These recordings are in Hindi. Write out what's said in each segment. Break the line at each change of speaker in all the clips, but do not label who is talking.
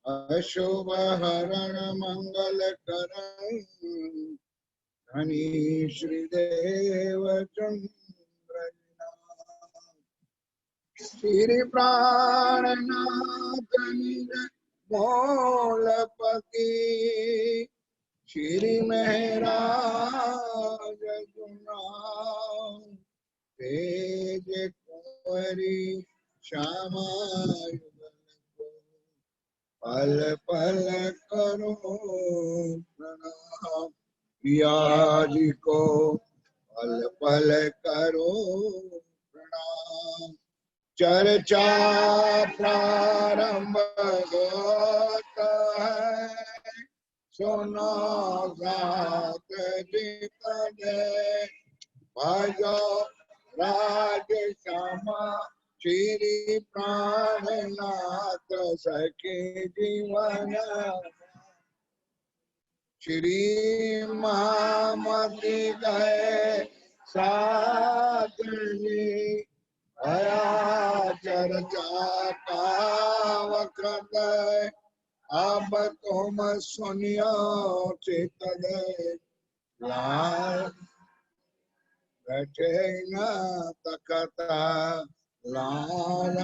अशुभ हरण मंगल करण धनी श्रीदेव चंद्र श्री प्राणनाथ निज मोलपति श्री महराज जुना तेज कुंवरी श्यामा पल पल करो प्रणाम पिया जी को पल पल करो प्रणाम चर्चा प्रारंभ होता है सुनो गात जीत जय भजो राज श्यामा श्री प्राणनाथ सखे जीवन श्री महामति गए साथ जी भया चर्चा का वक्त अब तुम सुनियो चित दे लाल बैठे न तकता लाल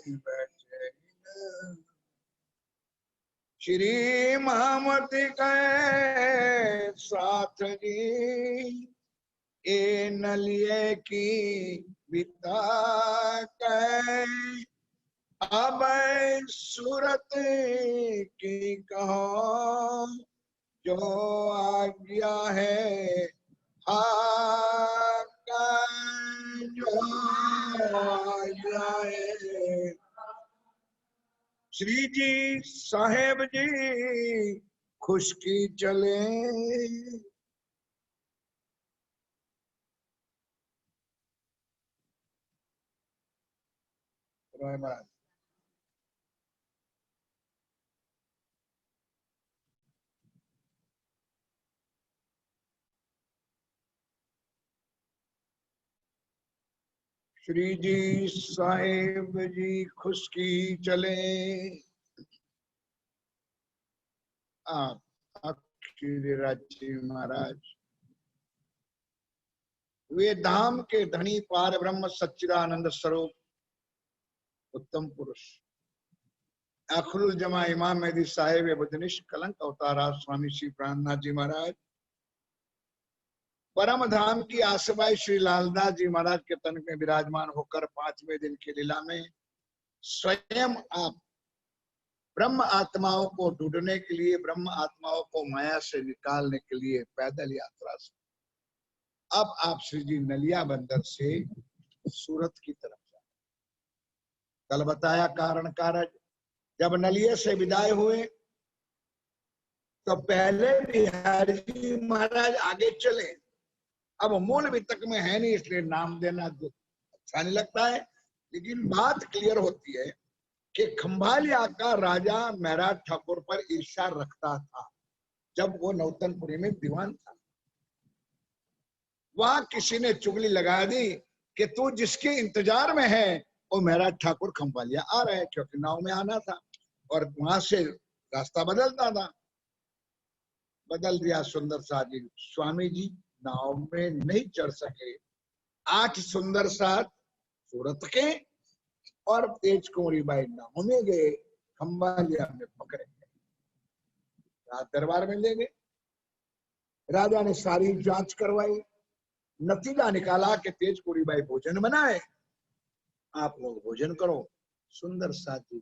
बैठे श्री महामति गए साथ जी ए नलिए की बिता गए अब सूरत की कहो जो आज्ञा है जो आज्ञा है श्री जी साहेब जी खुशकी चले श्री जी साहेब जी खुशकी चले आप अक्षराज जी महाराज वे धाम के धनी पार ब्रह्म सच्चिदानंद स्वरूप उत्तम पुरुष अखरुल जमा इमाम मेहदी साहेब बुद्धनिश कलंक अवतारा स्वामी श्री प्राणनाथ जी महाराज परम धाम की आसबाई श्री लालदास जी महाराज के तन में विराजमान होकर 5वें दिन की लीला में स्वयं आप ब्रह्म आत्माओं को ढूंढने के लिए ब्रह्म आत्माओं को माया से निकालने के लिए पैदल यात्रा से अब आप श्री जी नलिया बंदर से सूरत की तरफ जाए। कल बताया कारण कारज जब नलिया से विदाई हुए तो पहले बिहारी जी महाराज आगे चले। अब मूल वितक में है नहीं इसलिए नाम देना अच्छा नहीं लगता है, लेकिन बात क्लियर होती है कि खंभालिया का राजा महराज ठाकुर पर ईर्ष्या रखता था जब वो नौतनपुरी में दीवान था। वहां किसी ने चुगली लगा दी कि तू जिसके इंतजार में है वो महराज ठाकुर खंभालिया आ रहे हैं, क्योंकि नाव में आना था और वहां से रास्ता बदलता था। बदल दिया सुंदर साथ जी। स्वामी जी नाव में नहीं चढ़ सके। 8 सुंदर साथ सूरत के और तेज कुंवरी बाई नाव में गए, खंभालिया में पकड़े गए, रात दरबार में ले गए। राजा ने सारी जांच करवाई, नतीजा निकाला कि तेज कुंवरी बाई भोजन बनाए, आप लोग भोजन करो। सुंदर साथ जी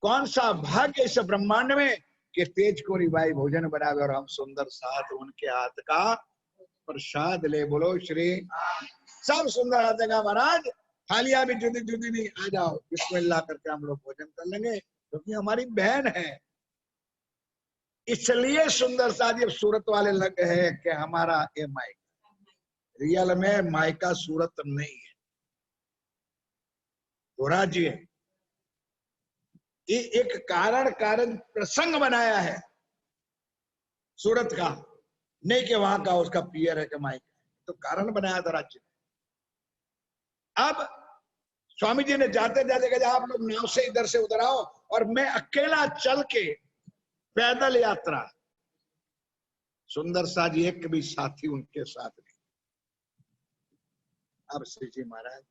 कौन सा भाग्य इस ब्रह्मांड में कि तेज कुंवरी बाई भोजन बनावे और हम सुंदर साथ उनके हाथ का प्रसाद ले। बोलो श्री सब सुंदर हाथ का महाराज थालियां भी जुदी जुदी नहीं, आ जाओ बिस्मिल्लाह करके हम लोग भोजन कर लेंगे क्योंकि हमारी बहन है। इसलिए सुंदर साथ अब सूरत वाले लग है कि हमारा ये मायका, रियल में मायका सूरत नहीं है, तो राज्य है। ये एक कारण कारण प्रसंग बनाया है सूरत का, नहीं कि वहां का उसका पियर है कि मायका है, तो कारण बनाया था राज्य ने। अब स्वामी जी ने जाते जाते कहा आप लोग नाव से इधर से उधर आओ और मैं अकेला चल के पैदल यात्रा। सुंदर सा जी एक भी साथी उनके साथ नहीं। अब श्री जी महाराज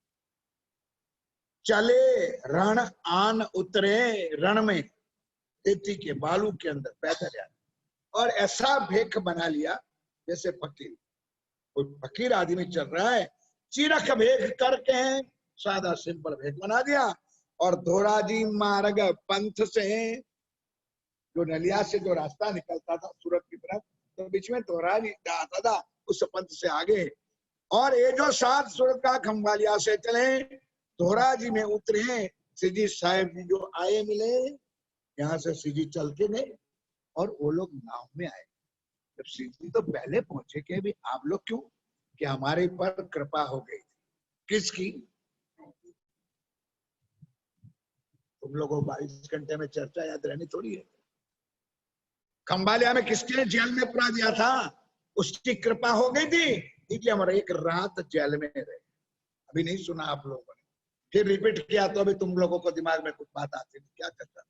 चले रण आन उतरे रण में रेती के बालू के अंदर पैदल यात्रा, और ऐसा भेख बना लिया जैसे फकीर, कोई फकीर आदमी चल रहा है, चिरख भेख करके सादा सिंपल भेख बना दिया। और धोराजी मार्ग पंथ से, जो नलिया से जो रास्ता निकलता था सूरत की तरफ, तो बीच में धोराजी आता था, उस पंथ से आगे। और ये जो सात सूरत का खंभालिया से चले धोराजी में उतरे, सीधी साहेब जी जो आए मिले, यहाँ से सीधी चल के गए और वो लोग नाव में आए। जब सीधी तो पहले पहुंचे कि भी आप लोग क्यों, कि हमारे पर कृपा हो गई। किसकी? तुम लोगों को 22 घंटे में चर्चा याद रहनी थोड़ी है। खंभालिया में किसके जेल में पुरा दिया था, उसकी कृपा हो गई थी, इसलिए हमारा एक रात जेल में रहे। अभी नहीं सुना आप लोगों ने, फिर रिपीट किया तो अभी तुम लोगों को दिमाग में कुछ बात आती नहीं, क्या करता।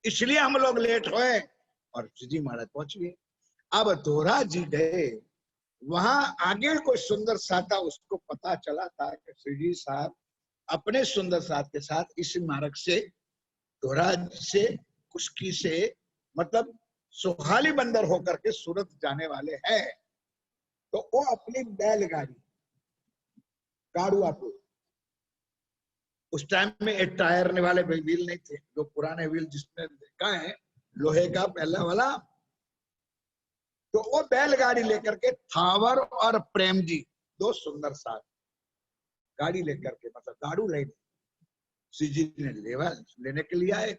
इसलिए हम लोग लेट हुए और जी महाराज पहुंच गए। अब धोरा जी गए, वहां आगे कोई सुंदर सा था, उसको पता चला था कि श्री जी साहब अपने सुंदर साथ के साथ इस मार्ग से धोरा से कुश्की से मतलब सोहाली बंदर होकर के सूरत जाने वाले हैं। तो वो अपनी बैलगाड़ी गाड़ुआ को, उस टाइम में एक टायर वाले व्हील नहीं थे, जो पुराने व्हील जिसने देखा है लोहे का पहला वाला, तो वो बैलगाड़ी लेकर के थावर और प्रेम जी दो सुंदर साथ गाड़ी लेकर के, मतलब गाड़ू लेने सीजी ने लेने के लिए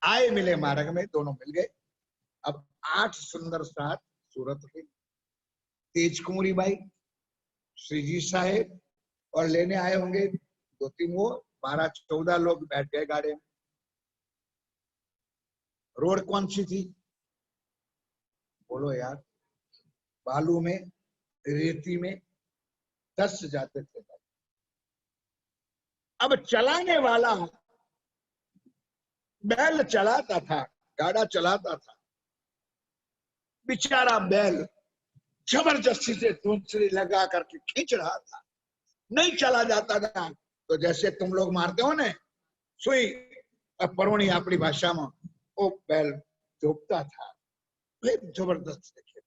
आए मिले मार्ग में, दोनों मिल गए। अब 8 सुंदर साथ सूरत के, तेज कुंवरी बाई, श्रीजी साहेब और लेने आए होंगे 2-3 वो 12-14 लोग बैठ गए गाड़ी में। रोड कौन सी थी बोलो यार, बालू में रेती में 10 जाते थे। अब चलाने वाला बैल चलाता था, गाड़ा चलाता था, बेचारा बैल जबरदस्ती से दूसरी लगा करके खींच रहा था, नहीं चला जाता था। तो जैसे तुम लोग मारते हो ना सुई परोणी अपनी भाषा में, वो बैल झोंकता था, जबरदस्त देखिए।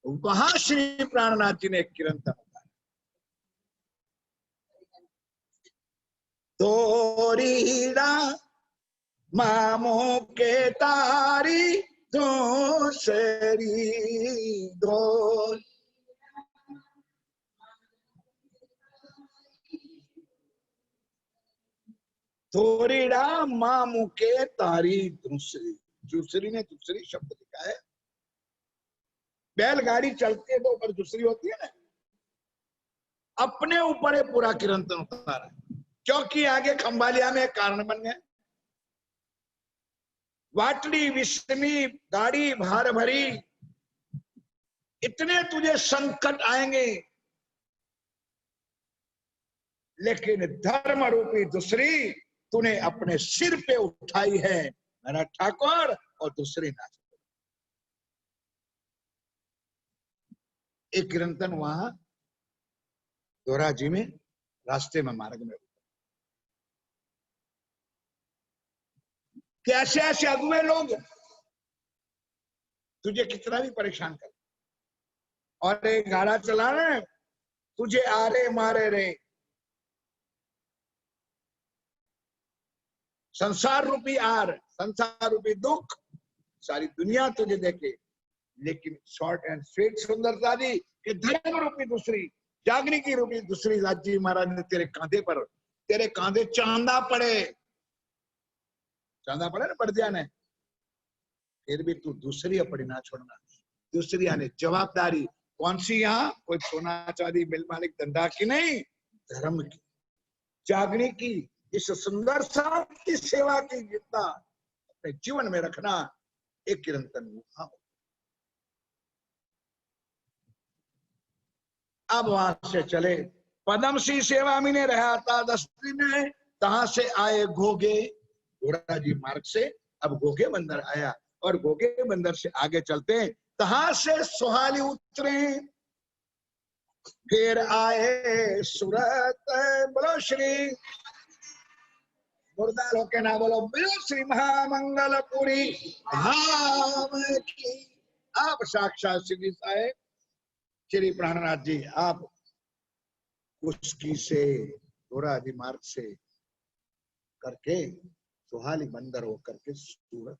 वहां श्री प्राणनाथ जी ने एक किरंतन बताया, तोरीड़ा मामो के तारी दूसरी दो, थोरीड़ा मामू के तारी दूसरी, दूसरी ने दूसरी शब्द लिखा है। बैलगाड़ी चलती है तो ऊपर दूसरी होती है ना, अपने ऊपर पूरा किरंतन उतारा है, क्योंकि आगे खंभालिया में कारण बन गए। वाटली विषमी गाड़ी भार भरी, इतने तुझे संकट आएंगे, लेकिन धर्म रूपी दूसरी तूने अपने सिर पे उठाई है मेरा ठाकुर, और दूसरी ना। एक किरंतन वहां दोरा जी में रास्ते में मार्ग में, कैसे ऐसे अगुए लोग तुझे कितना भी परेशान कर, और एक गाड़ा चला रहे तुझे आरे मारे रे, संसार रूपी आर, संसार रूपी दुख, सारी दुनिया तुझे देखे, लेकिन शॉर्ट एंड स्वीट सुंदरता दी कि धर्म रूपी दूसरी, जागने की रूपी दूसरी राजी महाराज ने तेरे कांधे चांदा पड़े, चांदा पड़े ना पड़ दिया ने, फिर भी तू दूसरी अपनी ना छोड़ना। दूसरी यानी जवाबदारी कौन सी, यहाँ कोई सोना चांदी मिल मालिक धंधा की नहीं, धर्म की, जागने की, इस सुंदर सा की सेवा की जितना अपने जीवन में रखना। एक किरंतन अब वहां से चले, पदम सी सेवा में ने रहा था 10 दिन, तहां से आए घोगे, घोड़ा जी मार्ग से अब घोगे बंदर आया, और घोगे बंदर से आगे चलते हैं, तहां से सोहाली उतरे, फिर आए सूरत। बोलो श्री मुर्दारों के ना बोलो, बोलो श्री महामंगलपुरी धाम की। आप साक्षात श्री साहेब श्री प्राणनाथ जी, आप उसकी से घोड़ाजी मार्ग से करके सुहाली बंदर होकर के सूरत।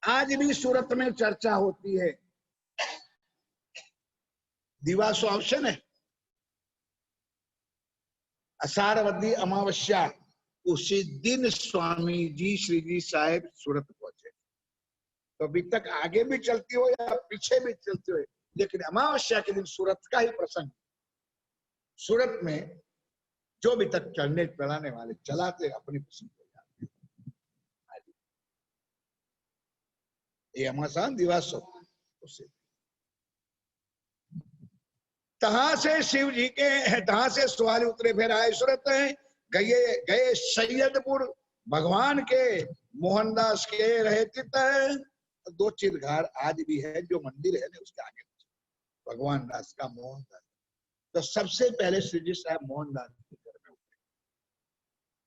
आज भी सूरत में चर्चा होती है, दिवासो अवश्य है, अषाढ़वदी अमावस्या, उसी दिन स्वामी जी श्री जी साहेब सूरत पहुंचे। तो अभी तक आगे भी चलती हो या पीछे भी चलती हो, लेकिन अमावस्या के दिन सूरत का ही प्रसंग। सूरत में जो भी तक चलने चलाने वाले चलाते अपनी पसंद हो जाते। ये अमासान दिवासो, उसे तहां से शिव जी के, तहां से सुहाली उतरे, फिर आए सूरत, गए सैयदपुर, भगवान के मोहनदास के रहे तित। दो चिरघार आज भी है, जो मंदिर है ना उसके आगे भगवान दास का मोहनदास। तो सबसे पहले श्री जी साहब मोहनदास के घर में उतरे,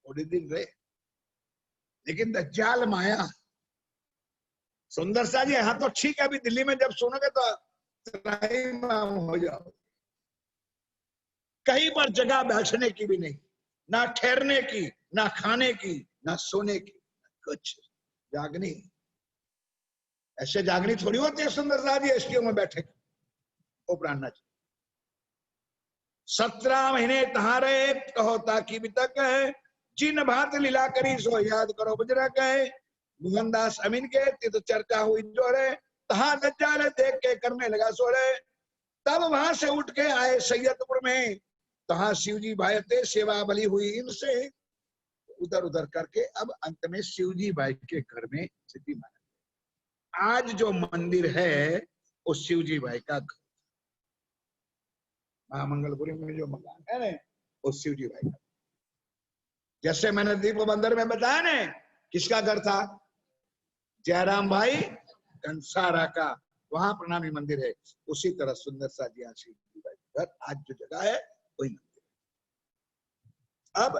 थोड़ी दिन रहे, लेकिन दज्जाल माया। सुंदर सा जी, हाँ तो ठीक है, अभी दिल्ली में जब सुनोगे तो हो जाओ। कहीं पर जगह बैठने की भी नहीं, ना ठहरने की, ना खाने की, ना सोने की, कुछ जागनी। ऐसे जागनी थोड़ी होती है सुंदर सा जी एसटीओ में बैठे ओ प्राणनाथ जी। 17 महीने तहां रहे, कहो ताकि भी तक है, जिन भात लीला करी सो याद करो बजरा कहे। मोहनदास अमीन के तित चर्चा हुई जोरे, तहां दज्जाल देख के करने लगा सोरे। तब वहां से उठ के आए सैयदपुर में, तहां शिवजी भाई थे, सेवा बली हुई इनसे। उधर उधर करके अब अंत में शिवजी भाई के घर में सिद्धि महाराज। आज जो मंदिर है वो शिवजी भाई का घर, महामंगलपुरी में जो मकान है ना वो शिवजी भाई का। जैसे मैंने दीप बंदर में बताया ना, किसका घर था? जयराम भाई कंसारा का, वहां प्रणामी मंदिर है। उसी तरह सुंदर सा जी शिवजी भाई का घर, आज जो जगह है वही मंदिर। अब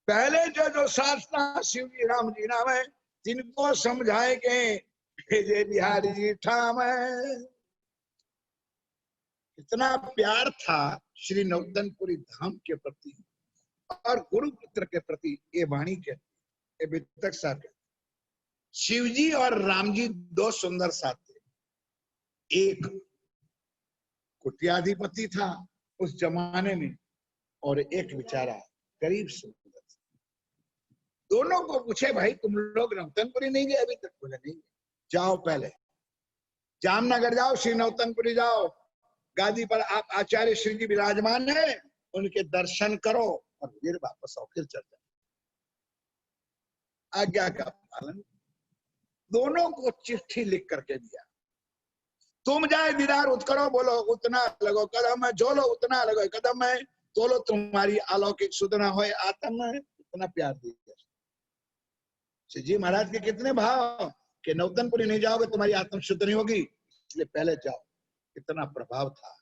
पहले जो शासना शिवजी राम जी नाम है, जिनको समझाए के भेजे बिहारी जी ठाम है। इतना प्यार था श्री नौतनपुरी धाम के प्रति और गुरुपुत्र के प्रति। ये वाणी के तक साथ, शिवजी और राम जी दो सुंदर साथ थे। एक कुटियाधिपति था उस जमाने में, और एक बेचारा गरीब सुंदर। दोनों को पूछे, भाई तुम लोग नौतनपुरी नहीं गए अभी तक? बोले नहीं। जाओ पहले जामनगर जाओ, श्री नौतनपुरी जाओ, गादी पर आप आचार्य श्री जी विराजमान है, उनके दर्शन करो और फिर वापस आओ, फिर चल जाओ। आज्ञा का पालन। दोनों को चिट्ठी लिख करके दिया, तुम जाए दीदार उत करो, बोलो उतना लगो कदम है, झोलो उतना लगो कदम है, तोलो तुम्हारी अलौकिक सुधना हो आत्म है। इतना प्यार दिया जी महाराज के। कितने भाव कि नौतनपुरी नहीं जाओगे तुम्हारी आत्म शुद्ध नहीं होगी, इसलिए पहले जाओ। कितना प्रभाव था।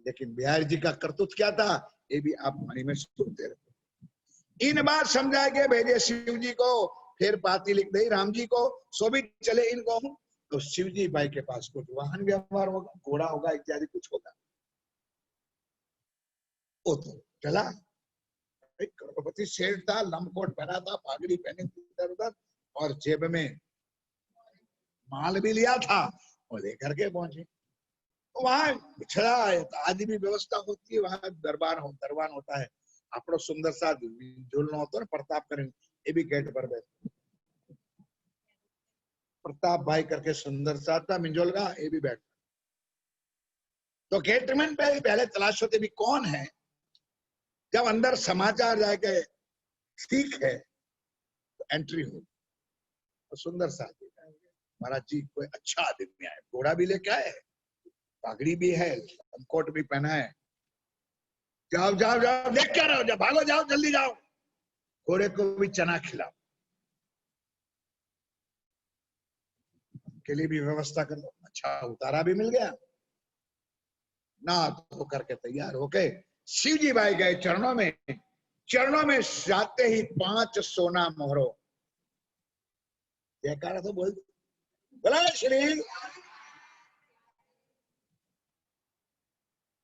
लेकिन बिहारी जी का करतूत क्या था, ये भी आप मणि में सुनते रहते। इन बात समझा के भेजे शिव जी को, फिर पाती लिख दी राम जी को, सो भी चले इनको। तो शिव जी भाई के पास कुछ वाहन व्यवहार होगा, घोड़ा होगा इत्यादि कुछ होगा। वो तो चला, करोड़पति शेर था, लंबकोट पहना था, पागड़ी पहने इधर उधर, और जेब में माल भी लिया था और लेकर के पहुंचे। तो वहां बिछड़ा आदि भी व्यवस्था होती है, वहां दरबार होता है। आपको सुंदर सा झूलना होता है, प्रताप करें, ये भी गेट पर बैठे प्रताप भाई करके सुंदर सा था मिंजोल का, ये भी बैठ। तो गेट में पहले तलाश होते भी कौन है। जब अंदर समाचार जाके ठीक है तो एंट्री हो, तो सुंदर सा महाराज जी कोई अच्छा आदमी आए, घोड़ा भी लेके आए, पगड़ी भी है, कोट भी पहना है, जाओ जाओ जाओ, देख क्या रहो, जाओ भागो, जाओ जल्दी जाओ, घोड़े को भी चना खिलाओ, के लिए भी व्यवस्था कर लो। अच्छा उतारा भी मिल गया, ना तो करके तैयार होके शिव जी भाई गए चरणों में, चरणों में जाते ही 5 सोना मोहरों, जयकारा तो बोल बोला श्री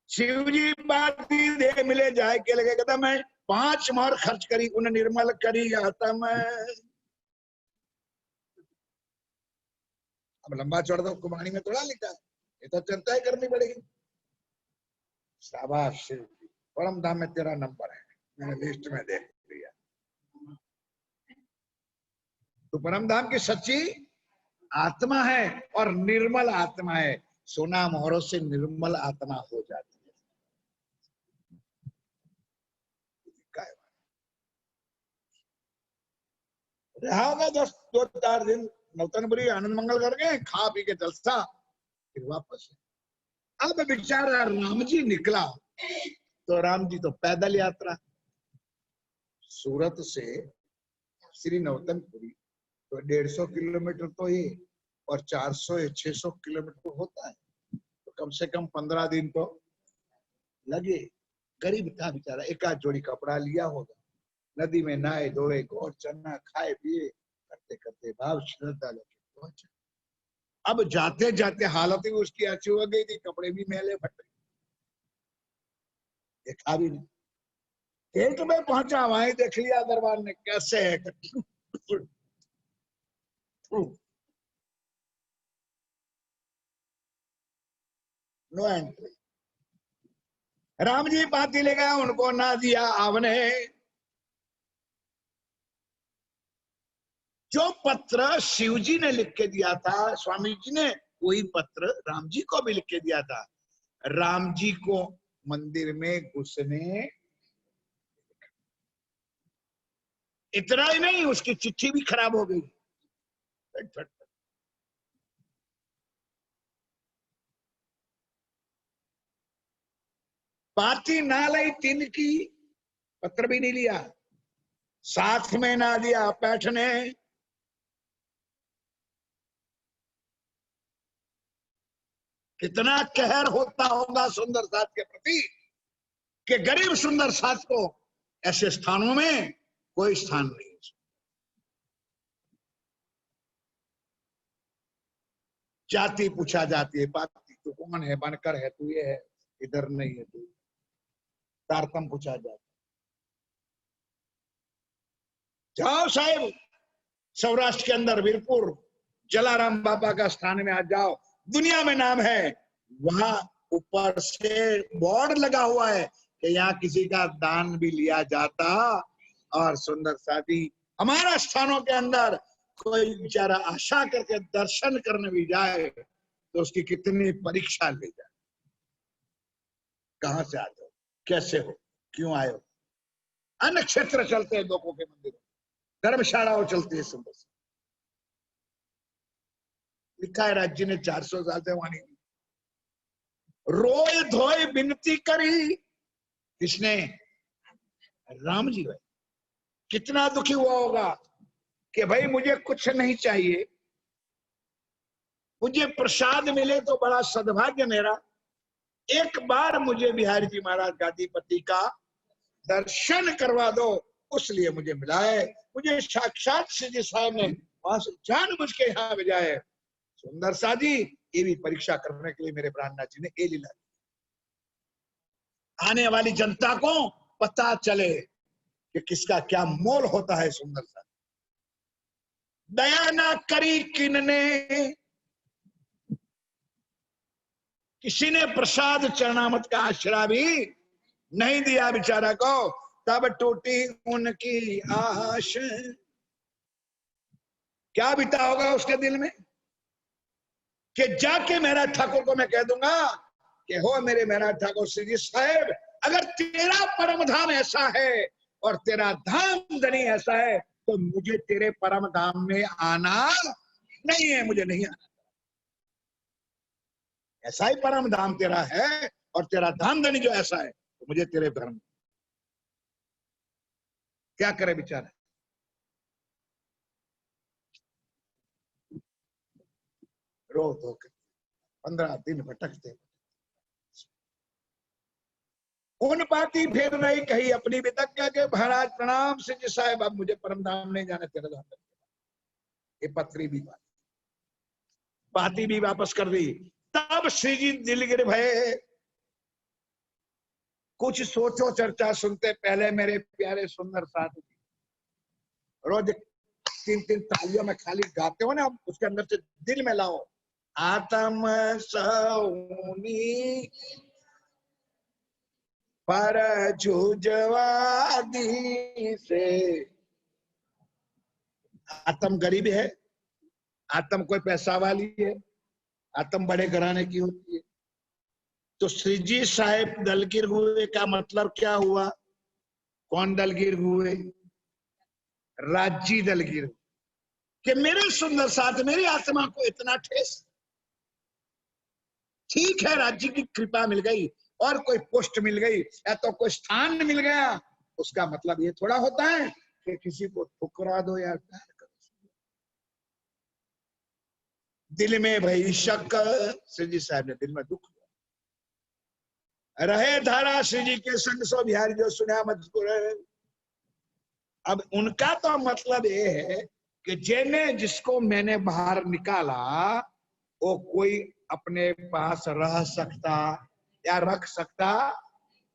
शिव जी बात दे मिले जाए के लगे, कहता मैं 5 मोहर खर्च करी, उन्हें निर्मल करी आता मैं। अब लंबा चौड़ा तो कुमारी में थोड़ा लिखा है, ये तो चर्चा ही करनी पड़ेगी। शाबाश शिव जी, परम धाम में तेरा नंबर है, मैंने लिस्ट में देख लिया। तो परम धाम की सच्ची आत्मा है और निर्मल आत्मा है, सोना मोहरों से निर्मल आत्मा हो जाती है। रहा होगा 2-4 दिन नौतनपुरी आनंद मंगल करके खा पी के जलसा, फिर वापस। अब बेचारा राम जी निकला, तो राम जी तो पैदल यात्रा, सूरत से श्री नौतनपुरी तो 150 किलोमीटर तो ये, और 400 या 600 किलोमीटर होता है, तो कम से कम 15 दिन तो लगे। गरीब था बेचारा, एक आध जोड़ी कपड़ा लिया होगा, नदी में नहाए धोए, गोर चना खाए पिए, करते करते भाव श्रद्धा लेके पहुंचे। अब जाते जाते हालत ही उसकी अच्छी हो गई थी, कपड़े भी मैले फटे, देखा भी नहीं। गेट में पहुंचा, वहीं देख लिया दरबार ने कैसे है, नो एंट्री। राम जी पाती ले गया, उनको ना दिया आपने, जो पत्र शिव जी ने लिख के दिया था, स्वामी जी ने वही पत्र राम जी को भी लिख के दिया था। राम जी को मंदिर में घुसने, इतना ही नहीं उसकी चिट्ठी भी खराब हो गई। पाती ना लाई तीन की, पत्र भी नहीं लिया, साथ में ना दिया बैठने। कितना कहर होता होगा सुंदर साथ के प्रति, कि गरीब सुंदर साथ को ऐसे स्थानों में कोई स्थान नहीं। जाति पूछा जाती है, पाती तू कौन है, बनकर है तू, ये है, इधर नहीं है तू, तारतम पूछा जाता। जाओ साहेब सौराष्ट्र के अंदर वीरपुर जलाराम बाबा का स्थान में आ जाओ, दुनिया में नाम है, वहां ऊपर से बोर्ड लगा हुआ है कि यहाँ किसी का दान भी लिया जाता। और सुंदर साथी हमारा स्थानों के अंदर कोई बेचारा आशा करके दर्शन करने भी जाए तो उसकी कितनी परीक्षा ले जाए, कहां से आते हो, कैसे हो, क्यों आए हो। अन्य क्षेत्र चलते हैं लोगों के मंदिरों, धर्मशालाओं चलती है सुंदर से। लिखा है राज्य ने 400 साल से वाणी रोए धोए विनती करी, किसने, राम जी भाई। कितना दुखी हुआ होगा कि भाई मुझे कुछ नहीं चाहिए, मुझे प्रसाद मिले तो बड़ा सद्भाग्य मेरा, एक बार मुझे बिहारी जी महाराज गादीपति का दर्शन करवा दो, उसलिए मुझे मिला है। मुझे साक्षात श्री साहब ने वहां से जानबूझ के यहाँ भेजा है। सुंदर सा जी ये भी परीक्षा करने के लिए मेरे प्राणनाथ जी ने ये लीला, आने वाली जनता को पता चले कि किसका क्या मोल होता है। सुंदर सा दया ना करी किनने, किसी ने प्रसाद चरणामत का आश्रय भी नहीं दिया बेचारा को, तब टूटी उनकी आश। क्या बीता होगा उसके दिल में कि जाके मेरा ठाकुर को मैं कह दूंगा कि हो मेरे मेरा ठाकुर श्री जी साहब, अगर तेरा परम धाम ऐसा है और तेरा धाम धनी ऐसा है तो मुझे तेरे परम धाम में आना नहीं है, मुझे नहीं आना। ऐसा ही परम धाम तेरा है, और तेरा धाम धनी जो ऐसा है, तो मुझे तेरे धर्म क्या करे बेचारा। रो धो के 15 दिन भटकते, उन बाती फिर नहीं कही अपनी वितज्ञा के, महाराज प्रणाम से जी साहब, अब मुझे परम धाम नहीं जाना, तेरा धाम। ये पत्री भी बाती भी वापस कर दी। तब श्री जी दिल गिर भये, कुछ सोचो चर्चा सुनते पहले मेरे प्यारे सुंदर साधु। रोज 3-3 तालियों में खाली गाते हो ना, उसके अंदर से दिल में लाओ। आत्म सौनी पर जुजवादी से, आत्म गरीब है, आत्म कोई पैसा वाली है, आत्म बड़े घराने की होती है। तो श्री जी साहेब दलगीर हुए का मतलब क्या हुआ? कौन दलगीर हुए? राजी दलगीर, कि मेरे सुंदर साथ मेरी आत्मा को इतना ठेस। ठीक है, राज्य की कृपा मिल गई और कोई पोस्ट मिल गई या तो कोई स्थान मिल गया, उसका मतलब ये थोड़ा होता है कि किसी को ठुकरा दो या प्यार करो। दिल में भई शक, श्री जी साहब ने दिल में दुख रहे धारा श्री जी के संग सो बिहारी जो सुना मजबूर। अब उनका तो मतलब ये है कि जेने जिसको मैंने बाहर निकाला वो कोई अपने पास रह सकता या रख सकता,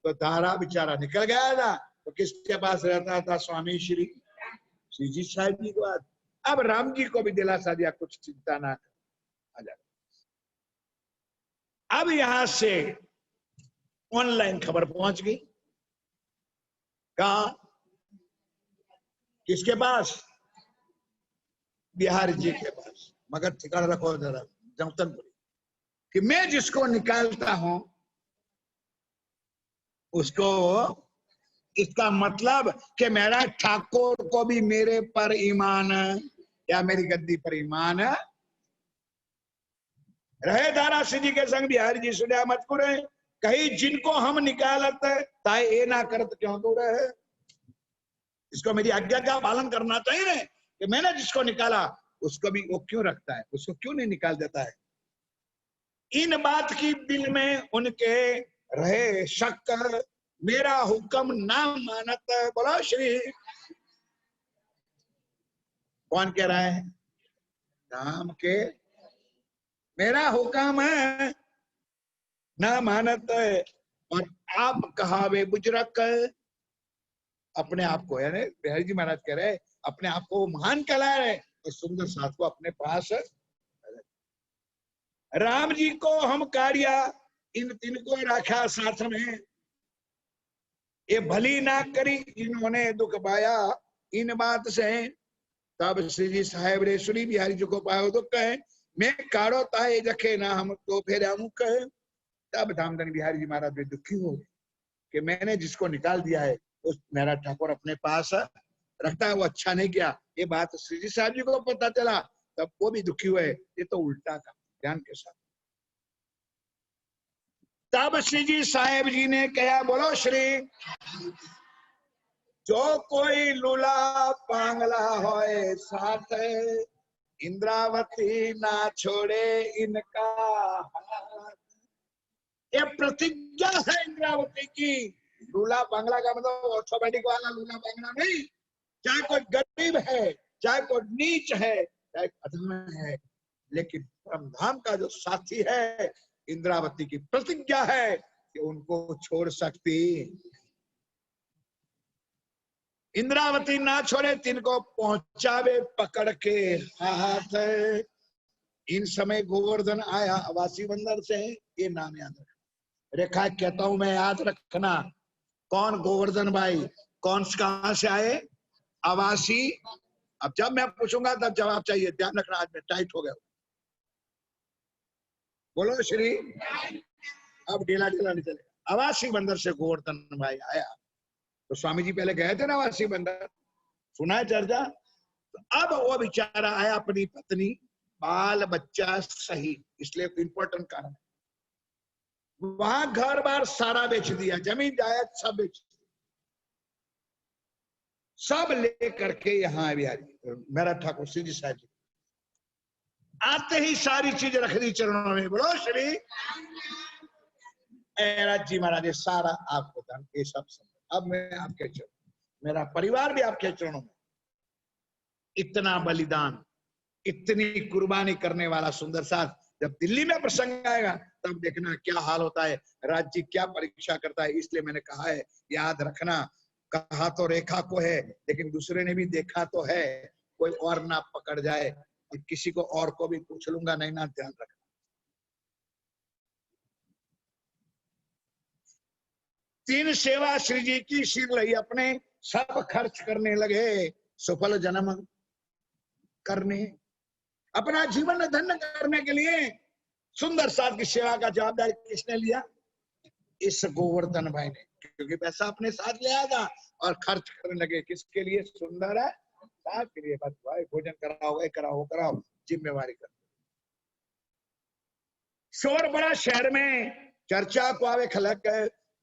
तो धारा बेचारा निकल गया था, तो किसके पास रहता था? स्वामी श्री जी साहब जी के पास। अब राम जी को भी दिलासा दिया, कुछ चिंता ना कर, आ जा। अब यहां से ऑनलाइन खबर पहुंच गई, कहा? किसके पास? बिहारी जी के पास। मगर ठिकाना रखो जरा, जमतनपुरी, कि मैं जिसको निकालता हूं उसको, इसका मतलब कि मेरा ठाकुर को भी मेरे पर ईमान या मेरी गद्दी पर ईमान रहे धारा श्री जी के संग बिहारी जी सुनिया मत करे, कहीं जिनको हम निकालत ताए ए ना करत क्यों दूर है। इसको मेरी आज्ञा का पालन करना चाहिए कि मैंने जिसको निकाला उसको भी वो क्यों रखता है, उसको क्यों नहीं निकाल देता है। इन बात की दिल में उनके रहे शक, मेरा हुक्म ना मानत। बोलो श्री, कौन कह रहा है? राम के मेरा हुक्म है ना मानत, और आप कहावे बुजरक, अपने आप को, यानी बिहारी जी महाराज कह रहे अपने आप को महान कहला रहे और सुंदर साथ को अपने पास। राम जी को हम कार्या इन तीन को रखा साथ में, ये भली ना करी इन्होंने दुख पाया इन बात से। तब श्री जी साहेब रे श्री बिहारी जी को पायो दुख कहे, मैं काड़ो ताए जखे ना हम तो फिर हम कहे। तब धामधन बिहारी जी महाराज भी दुखी हो गए कि मैंने जिसको निकाल दिया है उस मेरा ठाकुर अपने पास रखता है, वो अच्छा नहीं किया। ये बात श्री जी साहब जी को पता चला, तब वो भी दुखी हुए। ये तो उल्टा का, ध्यान के साथ। तब श्री जी साहेब जी ने कहा, बोलो श्री, जो कोई लूला पांगला होए साथ, इंद्रावती ना छोड़े इनका हाथ। ये प्रतिज्ञा है इंद्रावती की। लूला बांग्ला का मतलब ऑर्थोपेडिक वाला लूला बांग्ला नहीं, चाहे कोई गरीब है, चाहे कोई नीच है, चाहे अधम है, लेकिन परमधाम का जो साथी है इंद्रावती की प्रतिज्ञा है कि उनको छोड़ सकती। इंद्रावती ना छोड़े, तिनको पहुंचावे पकड़ के हाथ। इन समय गोवर्धन आया अवासी बंदर से, ये नाम याद रखना। रेखा कहता हूं मैं, याद रखना। कौन? गोवर्धन भाई। कौन कहां से आए? अवासी। अब जब मैं पूछूंगा तब जवाब चाहिए, ध्यान रखना, आज मैं टाइट हो गया। बोलो श्री, अब ढीला ढीला नहीं चलेगा। अवासी बंदर से गोवर्धन भाई आया, तो स्वामी जी पहले गए थे ना अवासी बंदर, सुना है चर्चा। तो अब वो बेचारा आया अपनी पत्नी बाल बच्चा सही, इसलिए इंपॉर्टेंट कारण है। वहां घर बार सारा बेच दिया, जमीन जायदाद सब बेच दिया, सब लेकर के यहाँ बिहारी मेरा ठाकुर सिंह जी साहब जी आते ही सारी चीज रख दी चरणों में। बोलो श्री राज जी महाराज, सारा आपको दान, ये सब अब मैं आपके चरणों, मेरा परिवार भी आपके चरणों में। इतना बलिदान, इतनी कुर्बानी करने वाला सुंदर साथ जब दिल्ली में प्रसंग आएगा तब देखना क्या हाल होता है, राज्य क्या परीक्षा करता है। इसलिए मैंने कहा है, याद रखना, कहा तो रेखा को है, लेकिन दूसरे ने भी देखा तो है, कोई और ना पकड़ जाए। किसी को और को भी पूछ लूंगा, नहीं ना, ध्यान रखना। तीन सेवा श्री जी की सिर रही, अपने सब खर्च करने लगे, सफल जन्म करने, अपना जीवन धन्य करने के लिए सुंदर साथ की सेवा का जवाबदारी किसने लिया? इस गोवर्धन भाई ने, क्योंकि पैसा अपने साथ ले आया था और खर्च करने लगे किसके लिए? सुंदर है साथ के लिए। बस भाई भोजन कराओ, कराओ, जिम्मेवारी कर। शोर बड़ा शहर में, चर्चा को आवे खलक,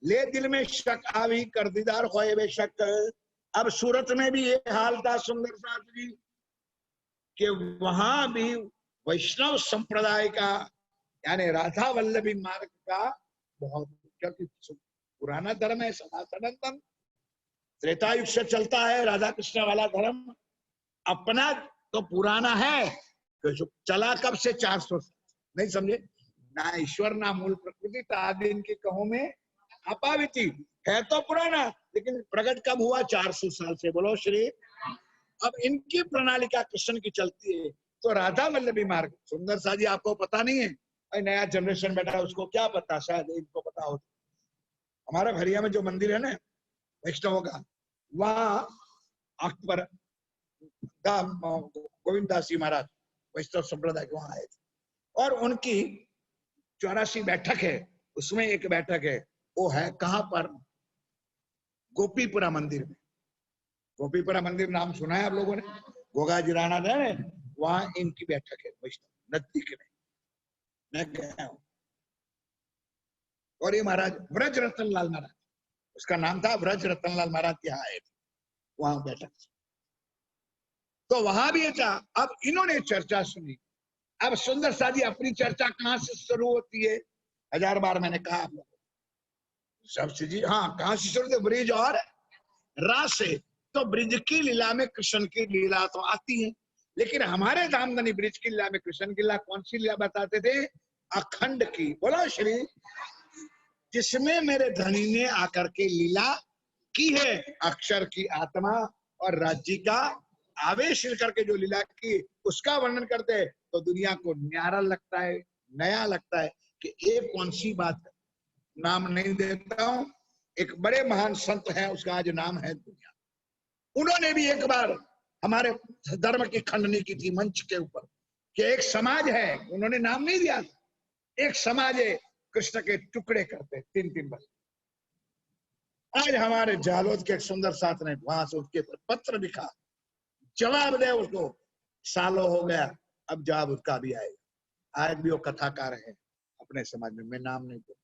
ले दिल में शक आवी, कर दीदार होए बेशक। अब सूरत में भी ये हाल था सुंदर साथ जी कि वहां भी वैष्णव संप्रदाय का, यानी राधा वल्लभी मार्ग का बहुत, क्योंकि पुराना धर्म है, सदा सनातन, त्रेता युग से चलता है राधा कृष्ण वाला धर्म। अपना तो पुराना है, तो चला कब से? 400 नहीं समझे ना, ईश्वर ना मूल प्रकृति आदि इनकी कहो में अपाविती है, तो पुराना, लेकिन प्रकट कब हुआ? 400 साल से। बोलो श्री। अब इनकी प्रणालिका कृष्ण की चलती है, तो राधा वल्लभी मार्ग। सुंदर सा जी आपको पता नहीं है, नया जनरेशन बैठा है, उसको क्या पता, शायद इनको पता हो। हमारा घरिया में जो मंदिर है ना वैष्णवों का, वहां अकबर गोविंद दास जी महाराज वैष्णव संप्रदाय के वहां आए थे, और उनकी 84 बैठक है, उसमें एक बैठक है, वो है कहां पर? गोपीपुरा मंदिर में। गोपीपुरा मंदिर नाम सुना है आप लोगों ने? गोगा जिराना है, वहां इनकी बैठक है वैष्णव, नजदीक में, मैं गया हूं। और ये महाराज ब्रज रतन लाल महाराज, उसका नाम था ब्रज रतन लाल महाराज, यहाँ आए थे, वहां बैठक। तो वहां भी था। अब इन्होंने चर्चा सुनी। अब सुंदर सा जी अपनी चर्चा कहां से शुरू होती है? 1000 बार मैंने कहा आप लोगों को, सबसे जी, हाँ, कहां से शुरू होती है? ब्रिज और रास से। तो ब्रिज की लीला में कृष्ण की लीला तो आती है, लेकिन हमारे धामधनी ब्रिज की लीला में कृष्ण की लीला कौन सी लीला बताते थे? अखंड की। बोलो श्री। जिसमें मेरे धनी ने आकर के लीला की है, अक्षर की आत्मा और राज्य का आवेश करके जो लीला की, उसका वर्णन करते हैं तो दुनिया को न्यारा लगता है, नया लगता है कि एक कौन सी बात है। नाम नहीं देता हूं, एक बड़े महान संत हैं, उसका आज नाम है दुनिया। उन्होंने भी एक बार हमारे धर्म की खंडनी की थी मंच के ऊपर, कि एक समाज है, उन्होंने नाम नहीं दिया, एक समाज है कृष्ण के टुकड़े करते 3-3 बस। आज हमारे जालोद के एक सुंदर साथ ने वहां से उसके पत्र लिखा, जवाब दे उसको, सालों हो गया, अब जवाब उसका भी आएगा। आज भी वो कथाकार है अपने समाज में, मैं नाम नहीं दूंगा।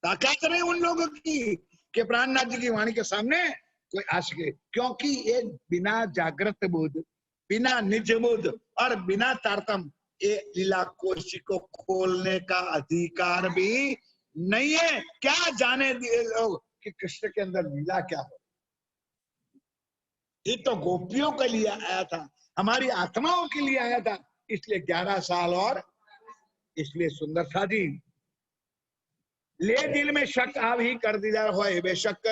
ताकत नहीं उन लोगों की कि प्राणनाथ जी की वाणी के सामने कोई आ सके, क्योंकि ये बिना जागृत बुद्ध, बिना निज बुद्ध और बिना तारतम, ये लीला कोशी को खोलने का अधिकार भी नहीं है। क्या जाने दिए लोग कि कृष्ण के अंदर लीला क्या हो। ये तो गोपियों के लिए आया था, हमारी आत्माओं के लिए आया था, इसलिए 11 साल। और इसलिए सुंदर सा जी, ले दिल में शक आव ही कर दीदार हो बेशक।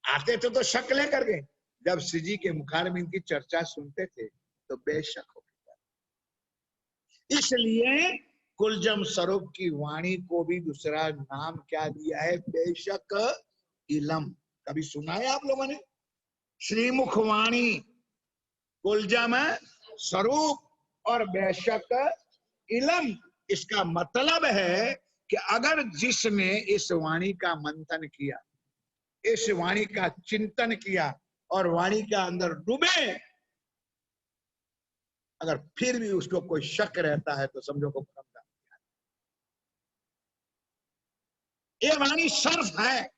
आते थे तो शक लेकर के, जब श्री जी के मुखार में इनकी चर्चा सुनते थे तो बेशक हो गया। इसलिए कुलजम स्वरूप की वाणी को भी दूसरा नाम क्या दिया है? बेशक इलम। कभी सुना है आप लोगों ने? श्रीमुख वाणी, कुलजम स्वरूप और बेशक इलम। इसका मतलब है कि अगर जिसने इस वाणी का मंथन किया, इस वाणी का चिंतन किया और वाणी के अंदर डूबे, अगर फिर भी उसको कोई शक रहता है तो समझो को परम धाम। ये वाणी सर्फ है।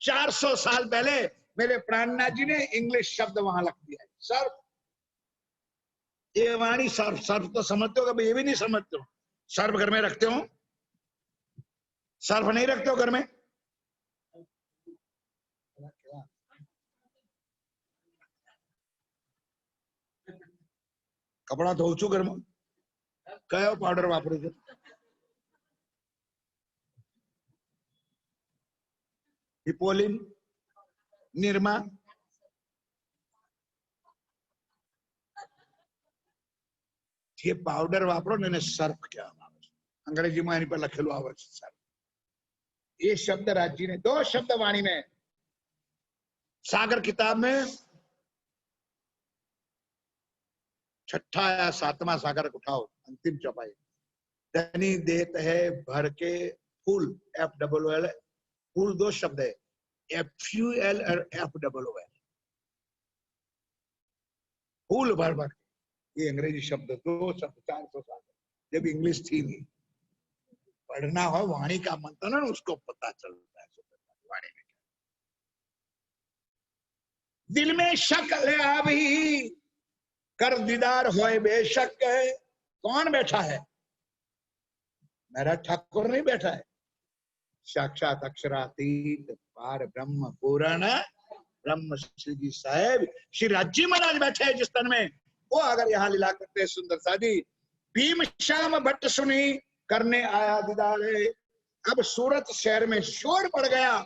400 साल पहले मेरे प्राणनाथ जी ने इंग्लिश शब्द वहां लग दिया है, सर्फ। ये वाणी सर्फ, सर्फ तो समझते हो, कभी ये भी नहीं समझते हो। सर्फ घर में रखते हो? सर्फ नहीं रखते हो घर में? कपड़ा धोऊ छू घर में, कयो पाउडर वापरू छू? हिपोलिन, निर्मा, ये पाउडर वापरो ने सर्फ क्या अंग्रेजी में पर लखेलू आवे सर्फ। ये शब्द राजी ने 2 शब्द वाणी में, सागर किताब में 6ठा या 7वां सागर उठाओ, अंतिम चौपाई। धनी देत है भर के फूल, FWL, फूल 2 शब्द है, FUL और FWL, फूल भर भर। ये अंग्रेजी शब्द 2 शब्द 400 साल जब इंग्लिश थी नहीं। पढ़ना हो वाणी का मंत्र ना, उसको पता चलता है वाणी में। दिल में शक ले अभी कर दीदार होए बेशक। कौन बैठा है? मेरा ठाकुर नहीं बैठा है, साक्षात अक्षरातीत पार ब्रह्म पूर्ण ब्रह्म श्री जी साहेब श्री राज्य महाराज बैठे हैं जिस तन में। वो अगर यहाँ लीला करते हैं सुंदर सादी, भीम श्याम भट्ट सुनी करने आया दीदार है। अब सूरत शहर में शोर पड़ गया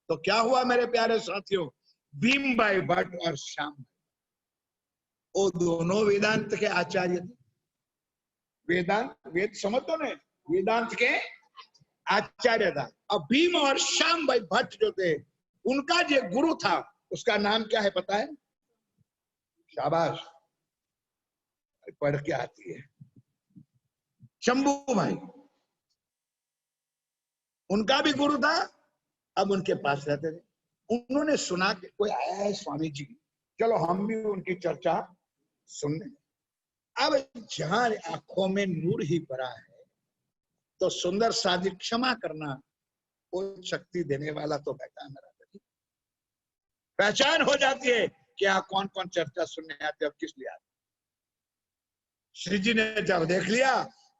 तो क्या हुआ मेरे प्यारे साथियों? भीम भाई भट्ट और श्याम, वो दोनों वेदांत के आचार्य थे। वेदांत, वेद समझ दो ना, वेदांत के आचार्य था। अब भीम और श्याम भाई भट्ट जो थे, उनका जो गुरु था उसका नाम क्या है पता है? शाबाश, पढ़ के आती है, शंभू भाई। उनका भी गुरु था, अब उनके पास रहते थे। उन्होंने सुना कि कोई आया है स्वामी जी, चलो हम भी उनकी चर्चा सुनने। अब जहां आंखों में नूर ही भरा है तो सुंदर साधी क्षमा करना, वो शक्ति देने वाला तो बैठा मेरा। पहचान हो जाती है क्या कौन कौन चर्चा सुनने आते और किस लिए आते। श्री जी ने जब देख लिया,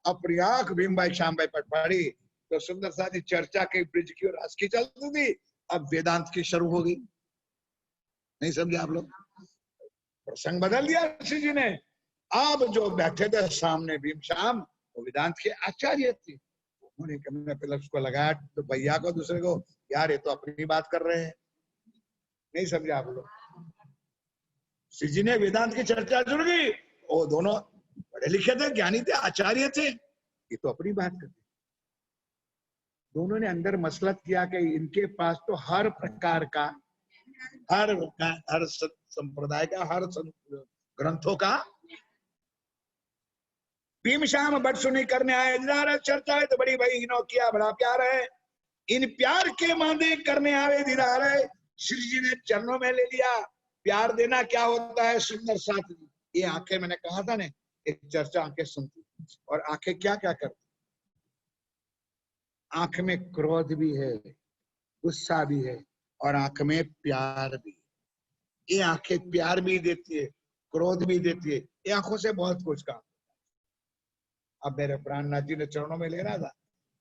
अपनी आंख भीम भाई श्याम भाई पर पड़ी तो सुंदर साधी चर्चा के ब्रिज की ओर हंस की चलती थी, अब वेदांत की शुरू हो गई। नहीं समझे आप लोग? प्रसंग बदल दिया श्री जी ने। अब जो बैठे थे सामने भीम श्याम, वो वेदांत के आचार्य थे। उन्होंने कहा पहले उसको लगाया तो भैया को, दूसरे को, यार ये तो अपनी बात कर रहे हैं। नहीं समझे आप लोग? श्री जी ने वेदांत की चर्चा जुड़ गई, वो दोनों पढ़े लिखे थे, ज्ञानी थे, आचार्य थे, ये तो अपनी बात करते। दोनों ने अंदर मसलत किया कि इनके पास तो हर प्रकार का, हर संप्रदाय का, हर ग्रंथों का। भीम श्याम भट्ट सुनी करने आए दीदार चर्चा है तो बड़ी भाई इनो किया बड़ा प्यार है, इन प्यार के मांदे करने आवे दीदार है। श्री जी ने चरणों में ले लिया। प्यार देना क्या होता है सुंदर साथी? ये आंखें, मैंने कहा था ना, एक चर्चा आंखें सुनती, और आंखें क्या क्या करती? आंख में क्रोध भी है, गुस्सा भी है, और आंख में प्यार भी। ये आंखें प्यार भी देती है, क्रोध भी देती है। ये आंखों से बहुत कुछ काम। अब मेरे प्राणनाथ जी ने चरणों में ले रहा था,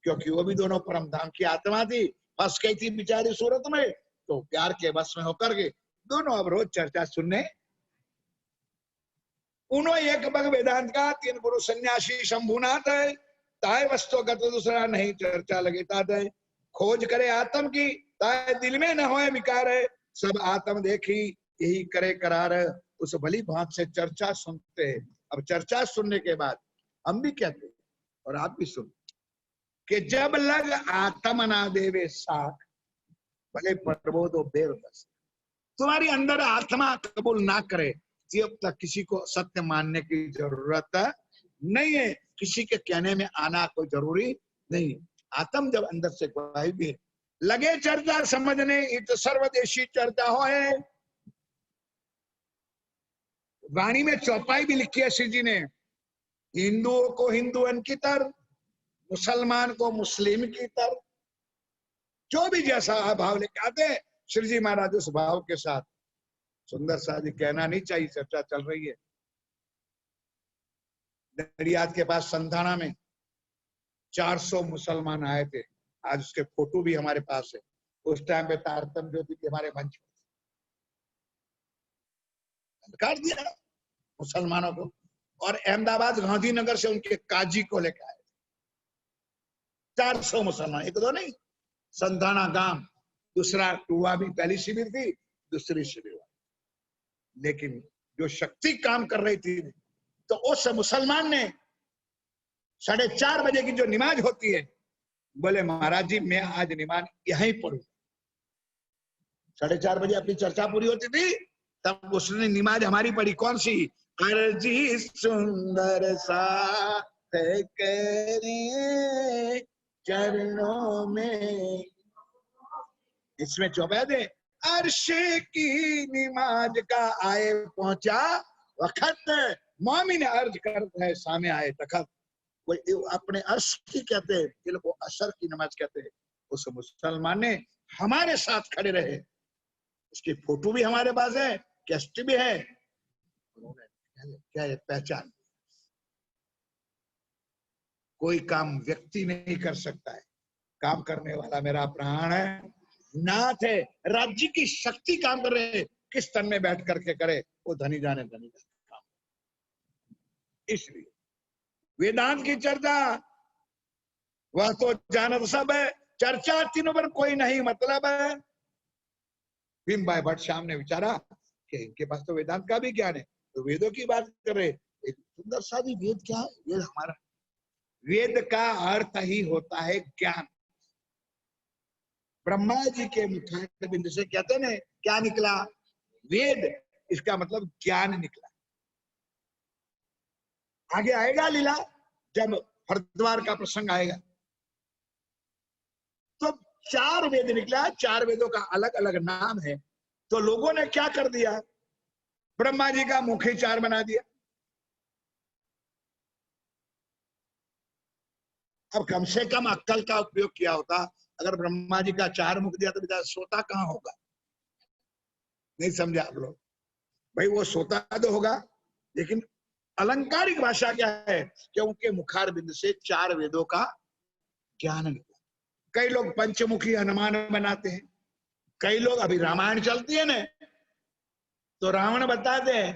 क्योंकि वो भी दोनों परम धाम की आत्मा थी, फंस गई थी बेचारी सूरत में, तो प्यार के बस में होकर के दोनों अब रोज चर्चा सुनने। उन्हों एक बग वेदांत का, 3 गुरु सन्यासी शंभुनाथ है, ताय वस्तु का तो दूसरा नहीं चर्चा लगे ताते। खोज करे आत्म की, ताय दिल में न होए विकार है, सब आत्म देखी यही करे करार। उस भली भांत से चर्चा सुनते हैं। अब चर्चा सुनने के बाद हम भी कहते हैं और आप भी सुन कि जब लग आत्म ना देवे साख, भले प्रबोधो बेर बस। तुम्हारी अंदर आत्मा कबूल ना करे जब तक किसी को सत्य मानने की जरूरत नहीं है, किसी के कहने में आना कोई जरूरी नहीं। आत्म जब अंदर से गवाही भी लगे चर्चा समझने, इत सर्वदेशी चर्चा हो है। वाणी में चौपाई भी लिखी है श्री जी ने, हिंदुओं को हिंदुअन की तर, मुसलमान को मुस्लिम की तर, जो भी जैसा भाव लेके आते श्री जी महाराज उस भाव के साथ। सुंदर सा जी कहना नहीं चाहिए, चर्चा चल रही है। नडियाद के पास संधाना में 400 मुसलमान आए थे, आज उसके फोटो भी हमारे पास है। उस टाइम पे तारतम ज्योति के हमारे मंच काट दिया मुसलमानों को, और अहमदाबाद गांधीनगर से उनके काजी को लेकर आए 400 मुसलमान, एक दो नहीं। संधाना गांव, दूसरा टूआ भी पहली शिविर थी, दूसरी शिविर, लेकिन जो शक्ति काम कर रही थी, तो उस मुसलमान ने 4:30 बजे की जो नमाज होती है, बोले महाराज जी मैं आज नमाज यहीं पढ़ू। 4:30 बजे अपनी चर्चा पूरी होती थी, तब उसने नमाज हमारी पढ़ी। कौन सी? अर्जी सुंदर सा है करे चरणों में, इसमें चौपाई दे। अर्शे की नमाज का आए पहुंचा वक्त, मोमिन अर्ज करता है सामे आए तखत। कोई अपने अर्श की कहते हैं, ये लोग असर की नमाज कहते हैं। उस मुसलमान ने हमारे साथ खड़े रहे, उसकी फोटो भी हमारे पास है, कैसेट भी है। क्या है? पहचान। कोई काम व्यक्ति नहीं कर सकता है, काम करने वाला मेरा प्राण है, नाथ है। राज्य की शक्ति काम कर रहे हैं, किस तन में बैठ करके करे वो धनी जाने, धनी जाने काम। इसलिए वेदांत की चर्चा वह तो जानत सब है, चर्चा तीनों पर कोई नहीं मतलब है। भीम भाई भट्ट श्याम ने विचारा कि इनके पास तो वेदांत का भी ज्ञान है, तो वेदों की बात कर रहे। एक सुंदर सा भी वेद क्या है? वेद हमारा, वेद का अर्थ ही होता है ज्ञान। ब्रह्मा जी के मुखार बिंदु से कहते हैं क्या निकला? वेद। इसका मतलब ज्ञान निकला। आगे आएगा लीला, जब हरिद्वार का प्रसंग आएगा तो 4 वेद निकला। 4 वेदों का अलग अलग नाम है। तो लोगों ने क्या कर दिया? ब्रह्मा जी का मुख ही 4 बना दिया। अब कम से कम अक्ल का उपयोग किया होता। अगर ब्रह्मा जी का 4 मुख दिया तो बेचारा सोता कहां होगा? नहीं समझे आप लोग? भाई वो सोता तो होगा, लेकिन अलंकारिक भाषा क्या है कि उनके मुखार बिंदु से 4 वेदों का ज्ञान निकला। कई लोग पंचमुखी हनुमान बनाते हैं, कई लोग, अभी रामायण चलती है ना, तो रावण बताते हैं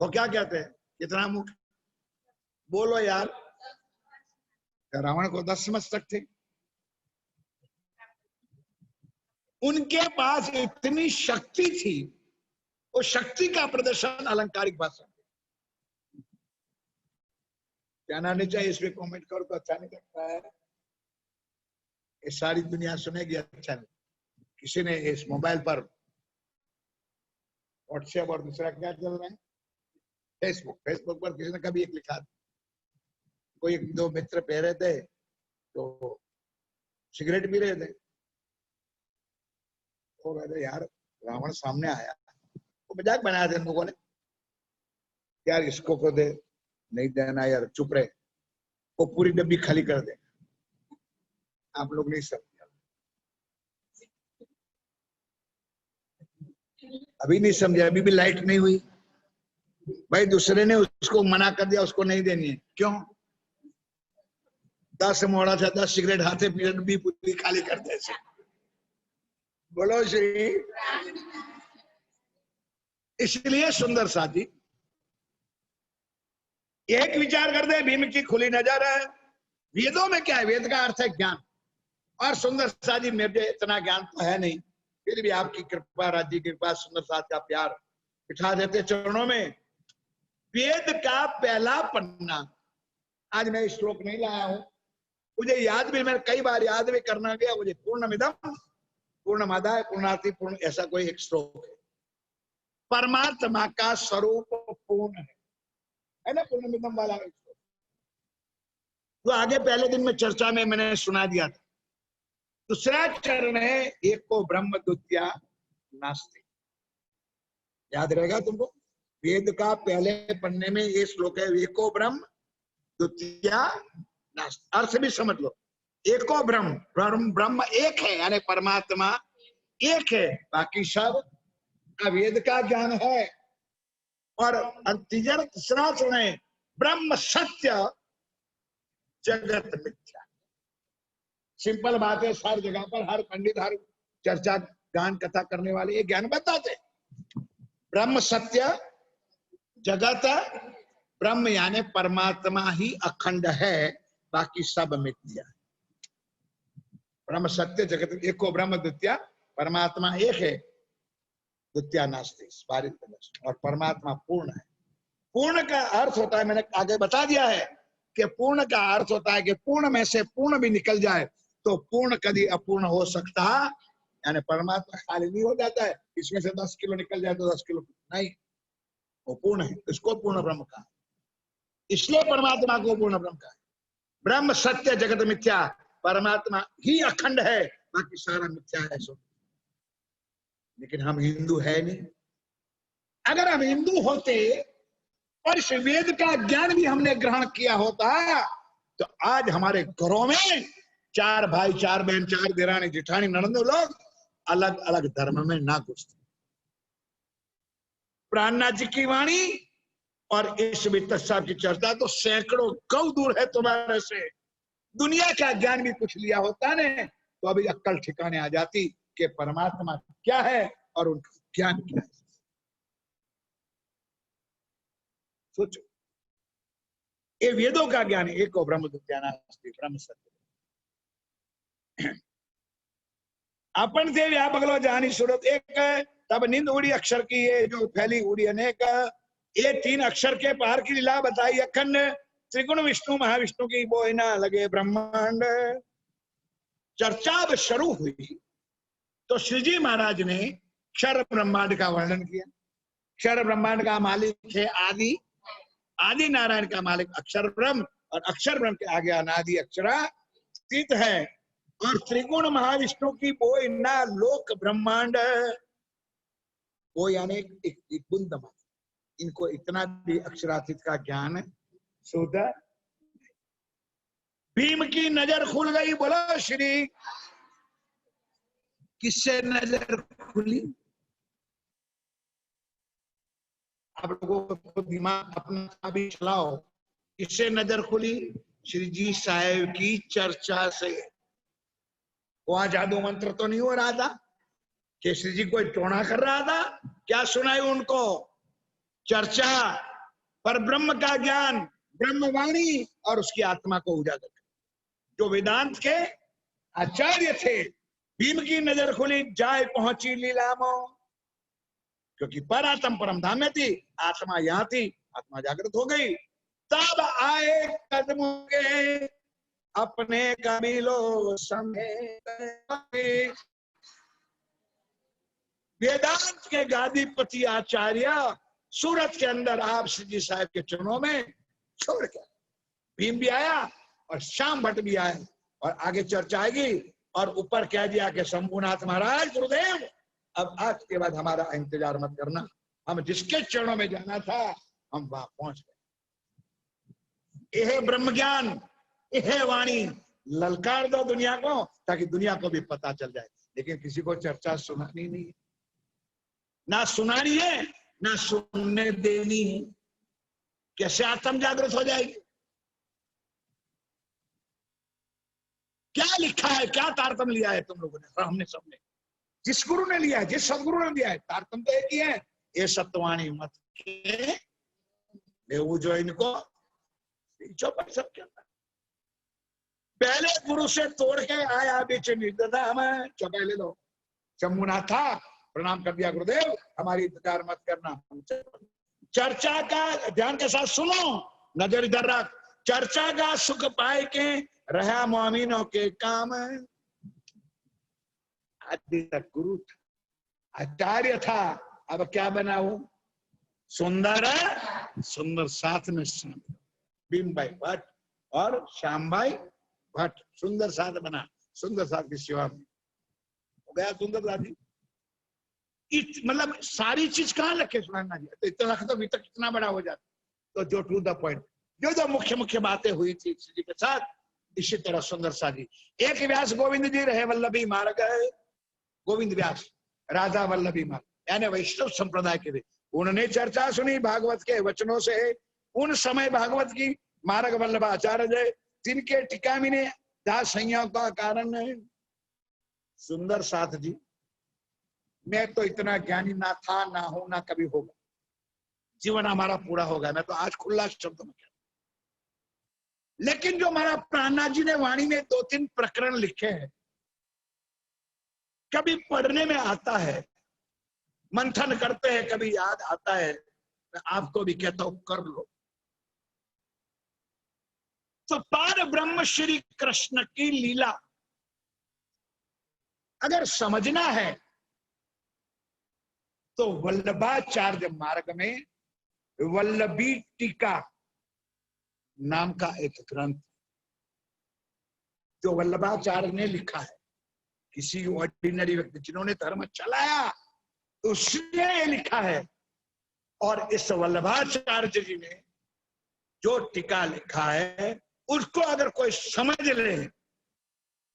वो क्या कहते हैं, कितना मुख? बोलो यार। रावण को 10 मस्तक थे। उनके पास इतनी शक्ति थी, वो शक्ति का प्रदर्शन अलंकारिक भाषा में कहना नहीं चाहिए। इसमें कमेंट करो तो अच्छा नहीं लगता है, ये सारी दुनिया सुनेगी, अच्छा नहीं। किसी ने इस मोबाइल पर व्हाट्सएप और दूसरा क्या चल रहा है, फेसबुक पर किसी ने कभी एक लिखा, कोई 2 मित्र पह रहे थे तो सिगरेट पी रहे थे, तो कहते यार रावण सामने आया, वो मजाक बनाया थे लोगों ने, यार इसको को दे, नहीं देना यार, चुप रहे, वो पूरी डब्बी खाली कर दे। आप लोग नहीं समझे, अभी नहीं समझे, अभी भी लाइट नहीं हुई। भाई दूसरे ने उसको मना कर दिया, उसको नहीं देनी है, क्यों? 10 मोड़ा था, 10 सिगरेट हाथे पी भी पूरी खाली कर दे। बोलो श्री। इसलिए सुंदर साथी एक विचार कर दे, भीम की खुली नजर है। वेदों में क्या है? वेद का अर्थ है ज्ञान। और सुंदर साथ जी मेरे इतना ज्ञान तो है नहीं, फिर भी आपकी कृपा, राज्य की कृपा, सुंदर साथ का प्यार बिठा देते चरणों में। वेद का पहला पन्ना, आज मैं श्लोक नहीं लाया हूं, मुझे याद भी, मैंने कई बार याद भी करना गया मुझे। पूर्णमिदं पूर्णमादाय पूर्णाति पूर्ण, ऐसा कोई एक श्लोक है। परमात्मा का स्वरूप पूर्ण है ना, पूर्णमिदं वाला श्लोक। तो आगे पहले दिन में चर्चा में मैंने सुना दिया था। दूसरा चरण है एक को ब्रह्म द्वितीया नास्ति। याद रहेगा तुमको। वेद का पहले पन्ने में ये श्लोक है, एको ब्रह्म द्वितीया नास्ति। अर्थ भी समझ लो, एको ब्रह्म, ब्रह्म एक है, यानी परमात्मा एक है, बाकी सब वेद का ज्ञान है। और तीसरा सुने, ब्रह्म सत्य जगत मिथ्या। सिंपल बात है, हर जगह पर हर पंडित, हर चर्चा गान कथा करने वाले ये ज्ञान बताते। ब्रह्म सत्य जगत, ब्रह्म यानी परमात्मा ही अखंड है, बाकी सब मिथ्या। ब्रह्म सत्य जगत एको ब्रह्म द्वितीया, परमात्मा एक है, द्वितीया नास्ति, और परमात्मा पूर्ण है। पूर्ण का अर्थ होता है, मैंने आगे बता दिया है कि पूर्ण का अर्थ होता है कि पूर्ण में से पूर्ण भी निकल जाए तो पूर्ण कभी अपूर्ण हो सकता, यानी परमात्मा खाली नहीं हो जाता है, इसमें से 10 किलो निकल जाए तो 10 किलो नहीं, वो पूर्ण है, इसको पूर्ण ब्रह्म कहा, इसलिए परमात्मा को पूर्ण ब्रह्म कहा। ब्रह्म सत्य जगत मिथ्या, परमात्मा ही अखंड है, बाकी सारा मिथ्या है। सो लेकिन हम हिंदू है नहीं। अगर हम हिंदू होते और इस वेद का ज्ञान भी हमने ग्रहण किया होता तो आज हमारे घरों में 4 भाई 4 बहन 4 देरानी जिठानी ननंदो लोग अलग अलग धर्म में ना घुसते। प्राणनाथ जी की वाणी और इस वित्त साहब की चर्चा तो सैकड़ों गौ दूर है तुम्हारे से। दुनिया का ज्ञान भी कुछ लिया होता ने तो अभी अक्कल ठिकाने आ जाती कि परमात्मा क्या है और उनका ज्ञान क्या है। सोचो, ये वेदों का ज्ञान, एको ब्रह्म द्वितीया नास्ति, ब्रह्म सत्य। अपन से व्यापक लो जानी सूरत एक, तब नींद उड़ी अक्षर की ये जो फैली उड़ी अनेक। ये 3 अक्षर के पार की लीला बताई अखंड, त्रिगुण विष्णु महाविष्णु की बोई ना लगे ब्रह्मांड। चर्चा शुरू हुई तो श्री जी महाराज ने क्षर ब्रह्मांड का वर्णन किया। क्षर ब्रह्मांड का मालिक है आदि, आदि नारायण का मालिक अक्षर ब्रह्म, और अक्षर ब्रह्म के आगे अनादि अक्षरा स्थित है। और त्रिगुण महाविष्णु की बोई ना लोक ब्रह्मांड, वो यानी एक बुंद, इनको इतना भी अक्षरातीत का ज्ञान शुद्ध। भीम की नजर खुल गई, बोलो श्री। किससे नजर खुली? आप लोगों को दिमाग अपना भी चलाओ, किससे नजर खुली? श्री जी साहेब की चर्चा से। वहां जादू मंत्र तो नहीं हो रहा था कि श्री जी कोई टोना कर रहा था? क्या सुनाई उनको? चर्चा पर ब्रह्म का ज्ञान, ब्रह्मवाणी और उसकी आत्मा को उजागर। जो वेदांत के आचार्य थे, भीम की नजर खुली, जाए पहुंची लीलामो, क्योंकि परात्म परम धाम में थी, आत्मा यहां थी, आत्मा जागृत हो गई। तब आए कदमों के अपने कबीलों समेत। वेदांत के गादीपति आचार्य सूरत के अंदर आप श्री जी साहब के चरणों में छोड़ के भीम भी आया और श्याम भट्ट भी आए, और आगे चर्चा आएगी। और ऊपर कह दिया कि शंभुनाथ महाराज गुरुदेव, अब आज के बाद हमारा इंतजार मत करना, हम जिसके चरणों में जाना था हम वहां पहुंच गए। यह ब्रह्म ज्ञान, यह वाणी ललकार दो दुनिया को, ताकि दुनिया को भी पता चल जाए। लेकिन किसी को चर्चा सुनानी नहीं है, ना सुनानी है ना सुनने देनी है। कैसे आत्म जागृत हो जाएगी? क्या लिखा है, क्या तारतम लिया है तुम लोगों ने? हमने सबने, जिस गुरु ने लिया है, जिस सदगुरु ने दिया है, तारतम तो एक ही है। ये सत्यवाणी मत के वो जो इनको सबके अंदर पहले गुरु से तोड़ के आया बीच निर्दता में। पहले लो शंभुनाथ था, प्रणाम कर दिया, गुरुदेव हमारी इंतजार मत करना। चर्चा का ध्यान के साथ सुनो, नजर इधर रख। चर्चा का सुख पाए के रहा मोमिनों के काम। आदि तक गुरु था, आचार्य था, अब क्या बना वो? सुंदर सुंदर साथ में भीम भाई भट्ट और श्याम भाई भट्ट, सुंदर साथ बना, सुंदर साथ की सेवा में हो गया सुंदर साथी। मतलब सारी चीज कहाँ रखे सुनाना जी, तो इतना रख तो वितक कितना बड़ा हो जाता। तो जो टू द पॉइंट, जो मुख्य मुख्य बातें हुई थी जी के साथ, इसी तरह सुंदर सा जी। एक व्यास गोविंद जी रहे वल्लभी मार्ग, गोविंद व्यास राधा वल्लभी मार्ग यानी वैष्णव संप्रदाय के थे। उन्होंने चर्चा सुनी भागवत के वचनों से। उन समय भागवत की मार्ग वल्लभाचार्य जिनके टिकामी ने दास संज्ञा का कारण है। सुंदर साथ जी, मैं तो इतना ज्ञानी ना था, ना हूं, ना कभी होगा। जीवन हमारा पूरा होगा, मैं तो आज खुला शब्द में कहता। लेकिन जो हमारा प्राणनाथ जी ने वाणी में 2-3 प्रकरण लिखे हैं, कभी पढ़ने में आता है, मंथन करते हैं, कभी याद आता है, मैं आपको भी कहता हूं कर लो। तो पार ब्रह्म श्री कृष्ण की लीला अगर समझना है तो वल्लभाचार्य मार्ग में वल्लभी टीका नाम का एक ग्रंथ जो वल्लभाचार्य ने लिखा है। किसी ऑर्डिनरी व्यक्ति जिन्होंने धर्म चलाया उसने लिखा है। और इस वल्लभाचार्य जी ने जो टीका लिखा है उसको अगर कोई समझ ले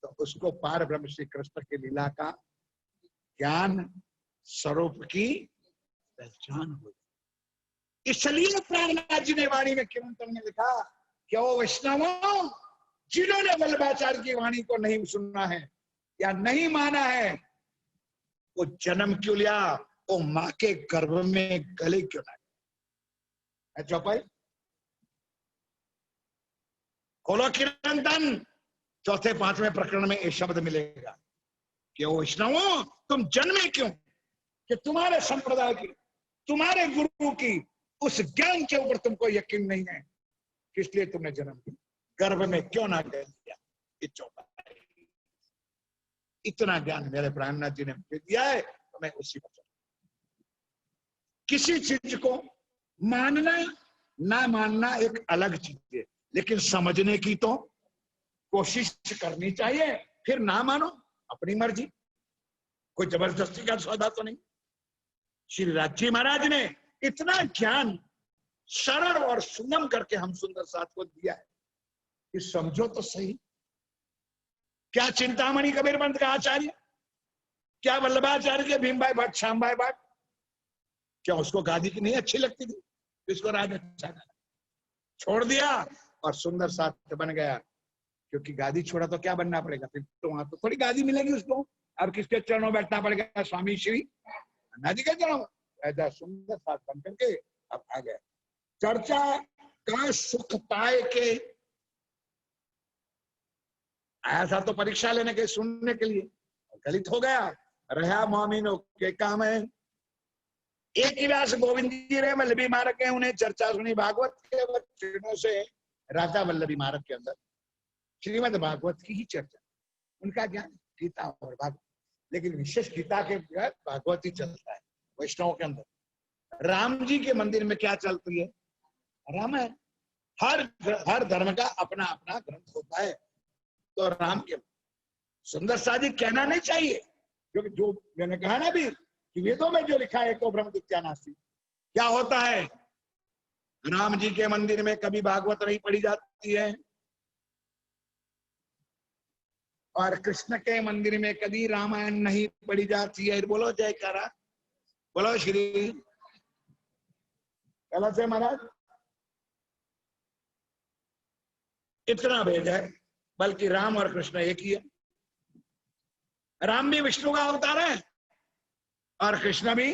तो उसको पार ब्रह्म श्री कृष्ण की लीला का ज्ञान स्वरूप की पहचान हो। इसलिए प्राणनाथ जी ने वाणी में कीर्तन में लिखा कि ओ वैष्णवों, जिन्होंने वल्लभाचार्य की वाणी को नहीं सुनना है या नहीं माना है, वो जन्म क्यों लिया, वो माँ के गर्भ में गले क्यों ना। चौपाई खोलो कीर्तन, 4-5वें प्रकरण में ये शब्द मिलेगा कि ओ वैष्णवों, तुम जन्मे क्यों कि तुम्हारे संप्रदाय की, तुम्हारे गुरु की उस ज्ञान के ऊपर तुमको यकीन नहीं है, इसलिए तुमने जन्म लिया, गर्भ में क्यों ना गए दिया। ये चौपाई, इतना ज्ञान मेरे प्राणनाथ जी ने मुझे दिया है, तो मैं उसी पर चलूं। किसी चीज को मानना ना मानना एक अलग चीज है, लेकिन समझने की तो कोशिश करनी चाहिए। फिर ना मानो, अपनी मर्जी, कोई जबरदस्ती का सौदा तो नहीं। श्री राजी महाराज ने इतना ज्ञान सरल और सुगम करके हम सुंदर साथ को दिया है कि समझो तो सही। क्या चिंतामणि कबीर पंथ का आचार्य, क्या वल्लभाचार्य के भीम भाई भट्ट, श्याम भाई भट्ट, क्या उसको गादी की नहीं अच्छी लगती थी, इसको राज अच्छा छोड़ दिया और सुंदर साथ बन गया। क्योंकि गादी छोड़ा तो क्या बनना पड़ेगा, फिर तो वहां तो थोड़ी गादी मिलेगी उसको। अब किसके चरणों बैठना पड़ेगा, स्वामी श्री नाजी के चरणों। ऐसा सुंदर साथ बन करके अब आ गया। चर्चा का सुख पाए के आया था तो परीक्षा लेने के, सुनने के लिए, गलित हो गया, रहा मोमिनों के काम है। एक ही व्यास गोविंद जी रहे वल्लभी मार्ग के, उन्हें चर्चा सुनी भागवत के वचनों से। राजा वल्लभी मार्ग के अंदर श्रीमद् भागवत की ही चर्चा, उनका ज्ञान गीता और भागवत, लेकिन विशेष गीता के भागवत ही चलता है वैष्णवों के अंदर। राम जी के मंदिर में क्या चलती है, रामायण। हर धर्म का अपना अपना ग्रंथ होता है, तो राम के सुंदर साजी कहना नहीं चाहिए, क्योंकि जो मैंने कहा ना भी कि वेदों में जो लिखा है तो ब्रह्म दित्यानास्ति। क्या होता है, राम जी के मंदिर में कभी भागवत नहीं पढ़ी जाती है और कृष्ण के मंदिर में कभी रामायण नहीं पढ़ी जाती है। बोलो जयकारा, बोलो श्री कैलाश महाराज। इतना भेद है, बल्कि राम और कृष्ण एक ही है। राम भी विष्णु का अवतार है और कृष्ण भी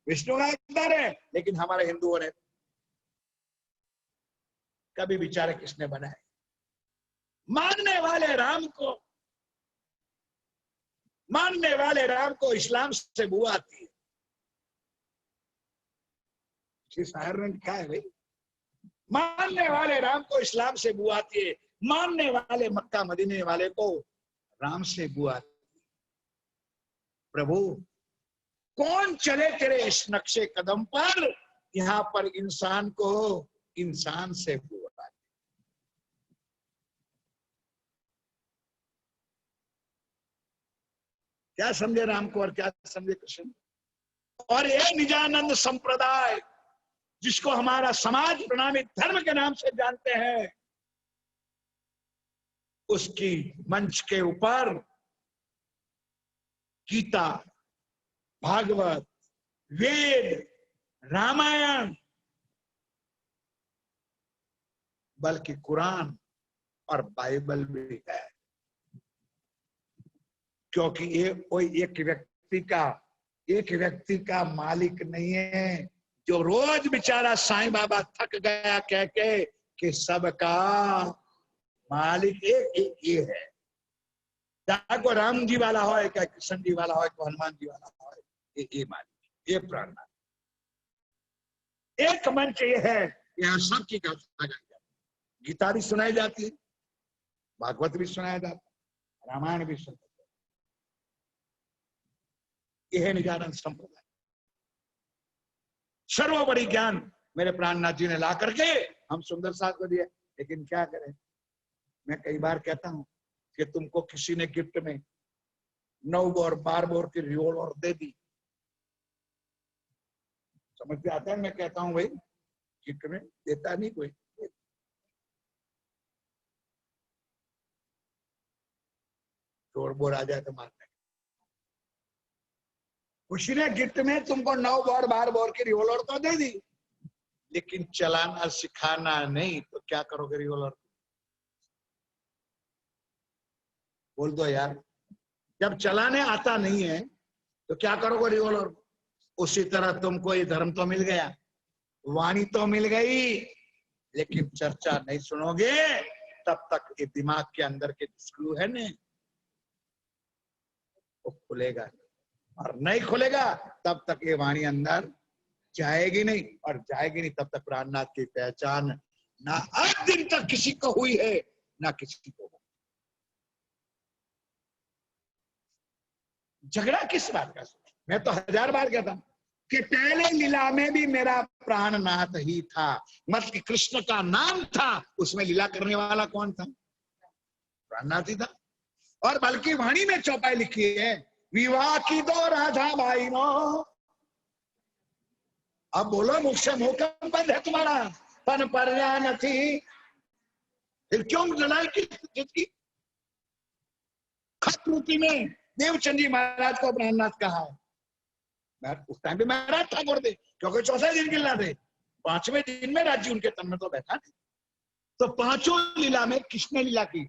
विष्णु का अवतार है, लेकिन हमारे हिंदुओं ने कभी विचार किसने बनाए। मानने वाले राम को इस्लाम से बू आती है। शायर ने लिखा है भाई, मानने वाले राम को इस्लाम से बू आती है, मानने वाले मक्का मदीने वाले को राम से बू आती है। प्रभु कौन चले तेरे इस नक्शे कदम पर, यहाँ पर इंसान को इंसान से बू आती है। क्या समझे राम को और क्या समझे कृष्ण। और ये निजानंद संप्रदाय जिसको हमारा समाज प्रणामी धर्म के नाम से जानते हैं, उसकी मंच के ऊपर गीता, भागवत, वेद, रामायण, बल्कि कुरान और बाइबल भी है। क्योंकि ये कोई एक व्यक्ति का मालिक नहीं है, जो रोज बेचारा साईं बाबा थक गया कह के कि सबका मालिक एक ये है। चाहे को राम जी वाला हो, क्या कृष्ण जी वाला हो, को हनुमान जी वाला हो, ये मालिक, ये प्राणनाथ। एक मंच ये है, यहाँ सबकी गाथा गाई जाती है, गीता भी सुनाई जाती है, भागवत भी सुनाया जाता है, रामायण भी सुनाया जाता है। यह है निजानंद संप्रदाय। सर्वोपरि ज्ञान मेरे प्राणनाथ जी ने ला करके हम सुंदर साथ को दिया। लेकिन क्या करें, मैं कई बार कहता हूं कि तुमको किसी ने गिफ्ट में 9 बोर 12 बोर की रिवॉल्वर दे दी, समझ में आता है? मैं कहता हूं भाई गिफ्ट में देता नहीं कोई, चोर बोर आ जाए तो मारते। किसी ने गिफ्ट में तुमको 9 बोर 12 बोर की रिवॉल्वर तो दे दी, लेकिन चलाना सिखाना नहीं, तो क्या करोगे रिवॉल्वर? बोल दो यार। जब चलाने आता नहीं है तो क्या करोगे रिवॉल्वर? उसी तरह तुमको ये धर्म तो मिल गया, वाणी तो मिल गई, लेकिन चर्चा नहीं सुनोगे तब तक ये दिमाग के अंदर के स्क्रू है ना, वो खुलेगा, और नहीं खुलेगा तब तक ये वाणी अंदर जाएगी नहीं, और जाएगी नहीं तब तक प्राणनाथ की पहचान ना आज दिन तक किसी को हुई है ना किसी को। झगड़ा किस बात का? मैं तो 1000 बार कहता कि पहले लीला में भी मेरा प्राणनाथ ही था, मतलब कृष्ण का नाम था, उसमें लीला करने वाला कौन था? प्राणनाथ ही था। और बल्कि वाणी में चौपाई लिखी है, विवाह की दो राधा भाई नो। अब बोलो मुझसे मुंह कम बंद है तुम्हारा, पन पर्या न थी, फिर क्यों लड़ाई की? खतरूपी में देवचंद जी महाराज को प्राणनाथ कहा है। मैं उस टाइम पे महाराज ठाकुर थे, क्योंकि 4 दिन की लीला थे, 5वें दिन में राज्य उनके तन में तो बैठा नहीं। तो 5 लीला में किसने लीला की?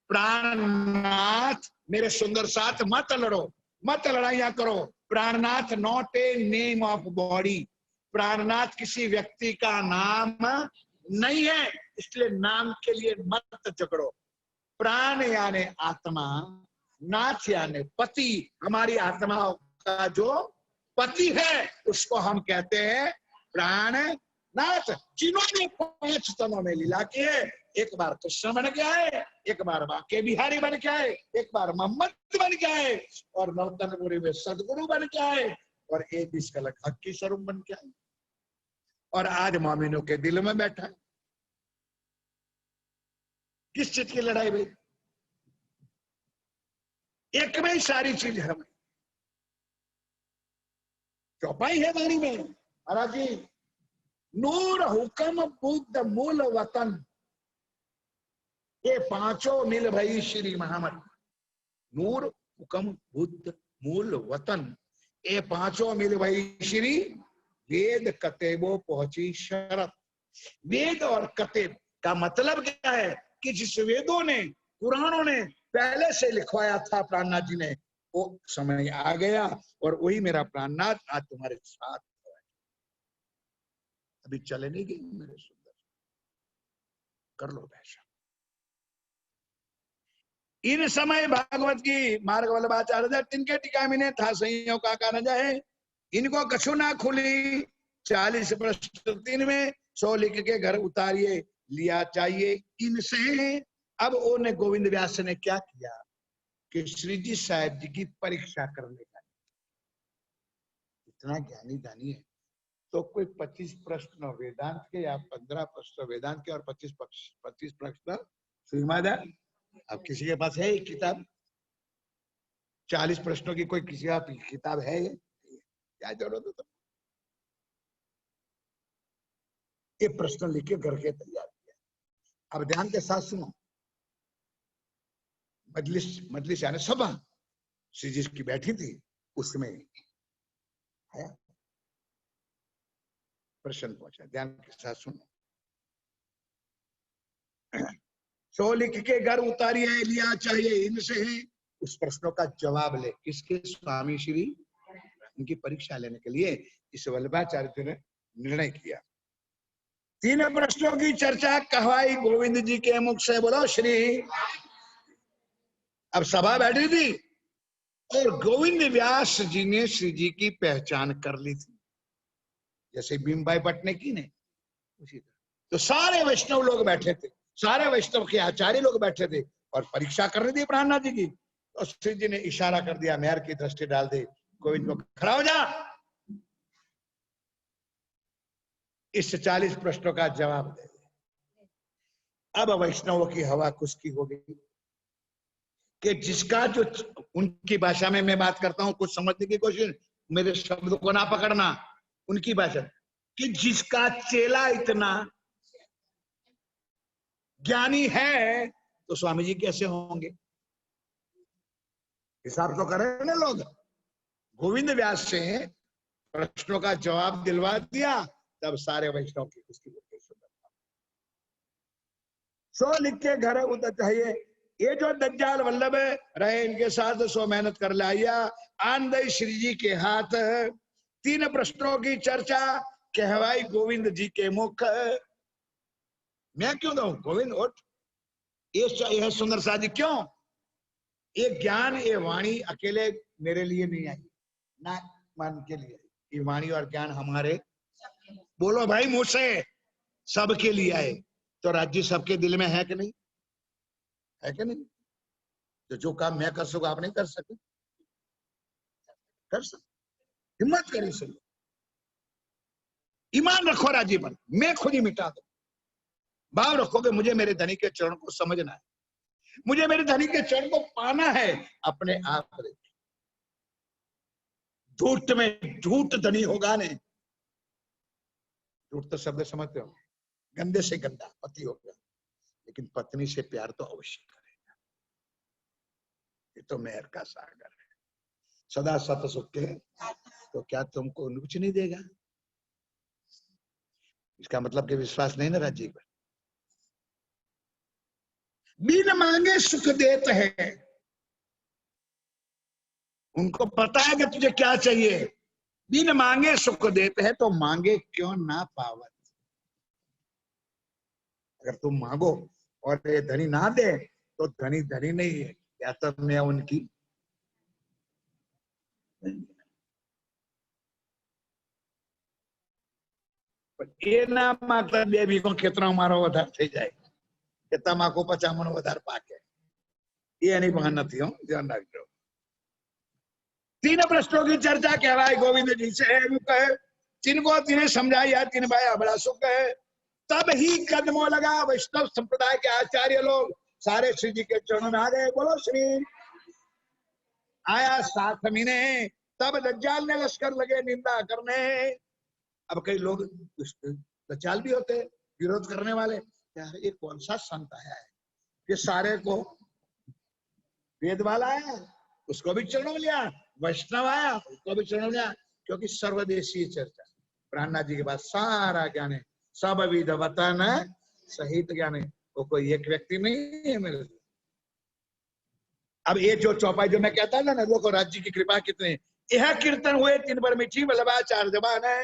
प्राणनाथ। मेरे सुंदर साथ मत लड़ो, मत लड़ाइयां करो। Prannath not a name of body, Prannath किसी व्यक्ति का नाम नहीं है, इसलिए नाम के लिए मत झगड़ो। प्राण यानी आत्मा, नाथ यानी पति। हमारी आत्मा का जो पति है उसको हम कहते हैं प्राणनाथ। जिन्होंने 5 तनों में लीला की है, एक बार कृष्ण बन के आए, एक बार बाके बिहारी बन के आए, एक बार मोहम्मद बन के आए, और नौतनपुरी में सदगुरु बन के आए, और एक इसकलक हक्की स्वरूप बन के आए, और आज मोमिनों के दिल में बैठा है। किस चीज की लड़ाई भाई? एक में ही सारी चीज है। चौपाई है वाणी में महाराज जी, नूर हुक्म बुद्ध मूल वतन, ये 5 मिल भई श्री महामत। नूर हुक्म बुद्ध मूल वतन, ये 5 मिल भई श्री। वेद कतेबो पहुंची शरत। वेद और कतेब का मतलब क्या है? कि जिस वेदों ने पुराणों ने पहले से लिखवाया था प्राणनाथ जी ने, वो समय आ गया, और वही मेरा प्राणनाथ आज तुम्हारे साथ है। अभी चले नहीं गए मेरे सुंदर, कर लो वैसा। इन समय भागवत की मार्ग वल्लभाचार्य तिनके टीका में था संयोग का कारण है, इनको कछु ना खुली 40 प्रश्न 3 में 100 लिख के घर उतारिए लिया चाहिए इनसे। अब उन्होंने गोविंद व्यास ने क्या किया कि श्री जी साहब जी की परीक्षा करने का, इतना ज्ञानी दानी है तो कोई 25 प्रश्न वेदांत के या 15 प्रश्न वेदांत के और 25 प्रश्न श्रीमद्। अब किसी के पास है एक किताब 40 प्रश्नों की? कोई किसी का किताब है? क्या जरूरत है तुम? ये प्रश्न लिख के घर के तैयार किया। अब ध्यान के साथ सुनो। मजलिस मजलिस यानी सभा श्री जी की बैठी थी, उसमें है प्रश्न पहुंचा। ध्यान के साथ सुनो। सो लिख के घर उतारिए, लिया चाहिए इनसे ही उस प्रश्नों का जवाब ले। किसके? स्वामी श्री, उनकी परीक्षा लेने के लिए इस वल्लभाचार्य जी ने निर्णय किया। 3 प्रश्नों की चर्चा कहवाई गोविंद जी के मुख से। बोलो श्री। अब सभा बैठी थी और गोविंद व्यास जी ने श्री जी की पहचान कर ली थी, जैसे भीमबाई भट्ट ने की ने उसी तरह। तो सारे वैष्णव लोग बैठे थे, सारे वैष्णव के आचार्य लोग बैठे थे और परीक्षा कर रही थी प्राणनाथ जी की। तो श्री जी ने इशारा कर दिया, मेहर की दृष्टि डाल दे, गोविंद को खड़ा हो जा, इस 40 प्रश्नों का जवाब दे। अब वैष्णवों की हवा खुशकी हो गई कि जिसका जो, उनकी भाषा में मैं बात करता हूं, कुछ समझने की कोशिश, मेरे शब्द को ना पकड़ना, उनकी भाषा, कि जिसका चेला इतना ज्ञानी है तो स्वामी जी कैसे होंगे? हिसाब तो करें ना लोग। गोविंद व्यास से प्रश्नों का जवाब दिलवा दिया, तब सारे वैष्णव की उसकी सो लिख के घर उतर चाहिए। ये जो दज्जाल वल्लभ रहे, इनके साथ सो मेहनत कर लाया। आन श्री जी के हाथ 3 प्रश्नों की चर्चा कहवाई गोविंद जी के मुख। मैं क्यों दऊं? गोविंद उठ, ये सुंदर सा जी क्यों? ये ज्ञान, ये वाणी अकेले मेरे लिए नहीं आई, ना मन के लिए। ये वाणी और ज्ञान हमारे, बोलो भाई मुझसे, सबके लिए आए। तो राज्य सबके दिल में है कि नहीं? है कि नहीं? तो जो काम मैं कर सकूं आप नहीं कर सकते? कर सकते। हिम्मत करिए सुनो, ईमान रखो राजी पर, मैं खुद ही मिटा दूं। भाव रखोगे मुझे मेरे धनी के चरण को समझना है, मुझे मेरे धनी के चरण को पाना है, अपने आप रे। झूठ में झूठ धनी होगा नहीं। झूठ तो शब्द समझते हो, गंदे से गंदा पति हो गया, लेकिन पत्नी से प्यार तो अवश्य करेगा। ये तो मेहर का सागर है, सदा सत सुख के, तो क्या तुमको कुछ नहीं देगा? इसका मतलब कि विश्वास नहीं ना राज्य पर। बिन मांगे सुख देते हैं, उनको पता है कि तुझे क्या चाहिए। बिन मांगे सुख देते हैं, तो मांगे क्यों ना पावत। अगर तुम मांगो और ये धनी ना दे तो धनी धनी नहीं है, या तो मैं उनकी। એ ના માત્ર 2 વીઘો ખેતરો મારો વધારે થઈ જાય કે તમાકુ 50 મણ વધારે પાકે, એ એની ભાન નથી હો, ધ્યાન રાખજો। 3 प्रश्नों की चर्चा कहवाई गोविंद जी से कहे, जिनको तिन्हें समझाया 3 भाई बड़ा सुख है। तब ही कदमों लगा वैष्णव संप्रदाय के आचार्य लोग सारे श्री जी के चरणों में आ गए। बोलो श्री। आया 7 महीने, तब दज्जाल ने लश्कर लगे निंदा करने। अब कई लोग दज्जाल भी होते विरोध करने वाले, यार ये कौन सा संत आया है कि सारे को वेद वाला आया, उसको भी चरणों में लिया, वैष्णव आया उसको भी चरणों में लिया, क्योंकि सर्वदेशीय चर्चा। प्राणनाथ जी के बाद सारा ज्ञान है, सब विध वतन सहित ज्ञान है, वो कोई एक व्यक्ति नहीं है मेरे। अब ये जो चौपाई जो मैं कहता था ना, लोगों राज्य की कृपा कितने, यह कीर्तन हुए 3 पर मीठी वल्लभाचार्य जबान है।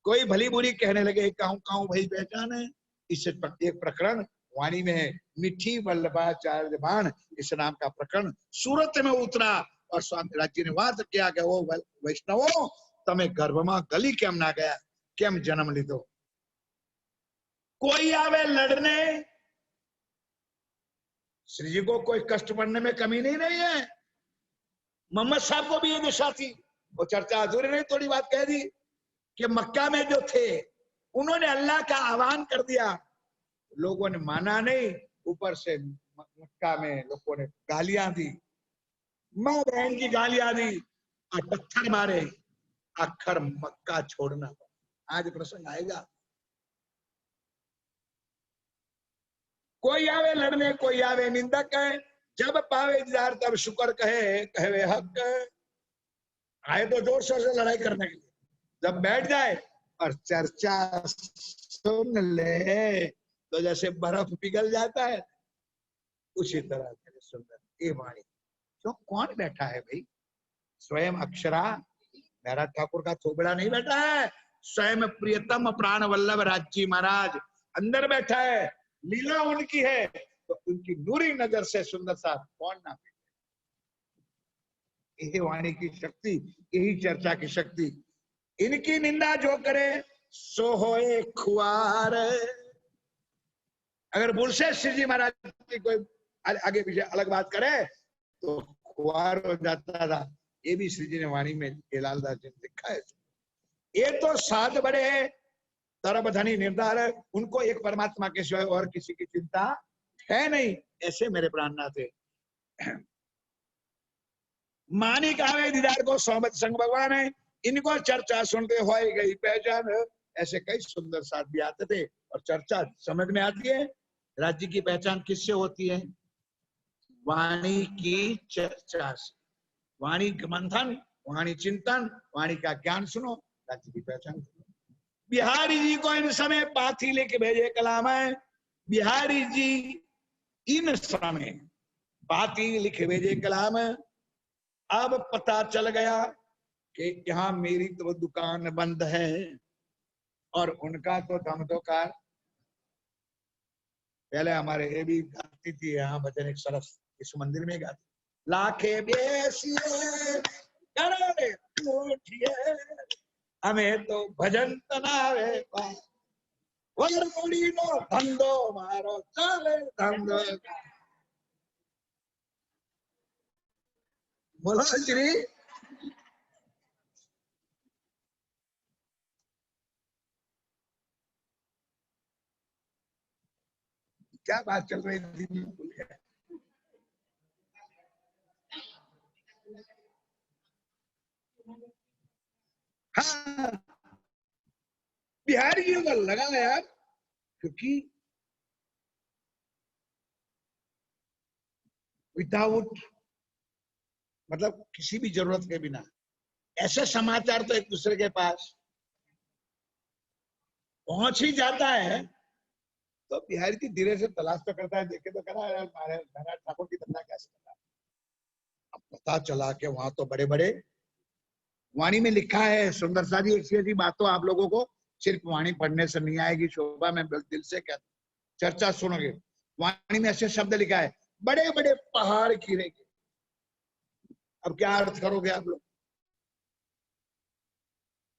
कोई भली बुरी कहने लगे, काहू काहू भाई पहचान है। इससे एक प्रकरण वाणी में है, मीठी वल्लभाचार्य जबान, इस नाम का प्रकरण सूरत में उतरा और स्वामी राज्य ने वाद किया कि वो वैष्णवो तमे गर्भ में गली केम ना गया, केम जन्म लीधो। कोई आवे लड़ने, श्री जी को कोई कष्ट पड़ने में कमी नहीं है। मोहम्मद साहब को भी ये दिशा थी, वो चर्चा अधूरी नहीं, थोड़ी बात कह दी कि मक्का में जो थे उन्होंने अल्लाह का आह्वान कर दिया, लोगों ने माना नहीं, ऊपर से मक्का में लोगों ने गालियां दी, मां बहन की गालियां दी और पत्थर मारे। अखर मक्का छोड़ना। आज प्रसंग आएगा। कोई आवे लड़ने, कोई आवे निंदक, जब पावे दीदार तब शुक्र कहे, कहे हक। आए तो जोर शोर से लड़ाई करने के लिए, जब बैठ जाए और चर्चा सुन ले तो जैसे बर्फ पिघल जाता है, उसी तरह मेरे सुंदर ये वाणी। क्यों, कौन बैठा है भाई? स्वयं अक्षरा, मेरा ठाकुर का थोबड़ा नहीं बैठा है, स्वयं प्रियतम प्राण वल्लभ राज्य महाराज अंदर बैठा है। लीला उनकी है, तो उनकी नूरी नजर से सुंदर सा कौन ना। यही वाणी की शक्ति, यही चर्चा की शक्ति। इनकी निंदा जो करे सो होए खुआर। अगर बुलशेष श्री जी महाराज की कोई आगे पीछे अलग बात करे तो खुआर हो जाता था। ये भी श्री जी ने वाणी में लालदास जी ने लिखा है। ये तो साध बड़े तरब धनी निर्धार, उनको एक परमात्मा के सिवाय और किसी की चिंता है नहीं। ऐसे मेरे प्राणनाथ है। मानिक आवे दीदार को सोमत संग भगवान है, इनको चर्चा सुनते हो गई पहचान। ऐसे कई सुंदर साथ भी आते थे और चर्चा समझ में आती है। राज्य की पहचान किससे होती है? वाणी की चर्चा से। वाणी मंथन, वाणी चिंतन, वाणी का ज्ञान सुनो, राज्य की पहचान सुनो। बिहारी जी को इन समय पाथी लेके भेजे कलाम है। बिहारी जी इन समय पाथी लिखे भेजे कलाम है। अब पता चल गया कि यहाँ मेरी तो दुकान बंद है और उनका तो धमधोकार। पहले हमारे ये भी गाती थी यहाँ भजन, एक सरस इस मंदिर में गाती, लाखे बेसिए करोड़े कोठिए, हमें तो भजन तनावे वर मुड़ी नो धंधो मारो चले धंधो। बोलो श्री। क्या बात चल रही थी? हाँ, बिहारी जी को लगा यार, क्योंकि विदाउट मतलब किसी भी जरूरत के बिना ऐसे समाचार तो एक दूसरे के पास पहुंच ही जाता है। तो बिहारी जी धीरे से तलाश तो करता है, देखे तो करा यार महाराज ठाकुर की धंधा कैसे करता। अब पता चला कि वहां तो बड़े बड़े, वाणी में लिखा है सुंदर सा जी, ऐसी ऐसी बात तो आप लोगों को सिर्फ वाणी पढ़ने से नहीं आएगी शोभा, मैं दिल से कहता, चर्चा सुनोगे। वाणी में ऐसे शब्द लिखा है, बड़े बड़े पहाड़ गिरेंगे। अब क्या अर्थ करोगे आप लोग?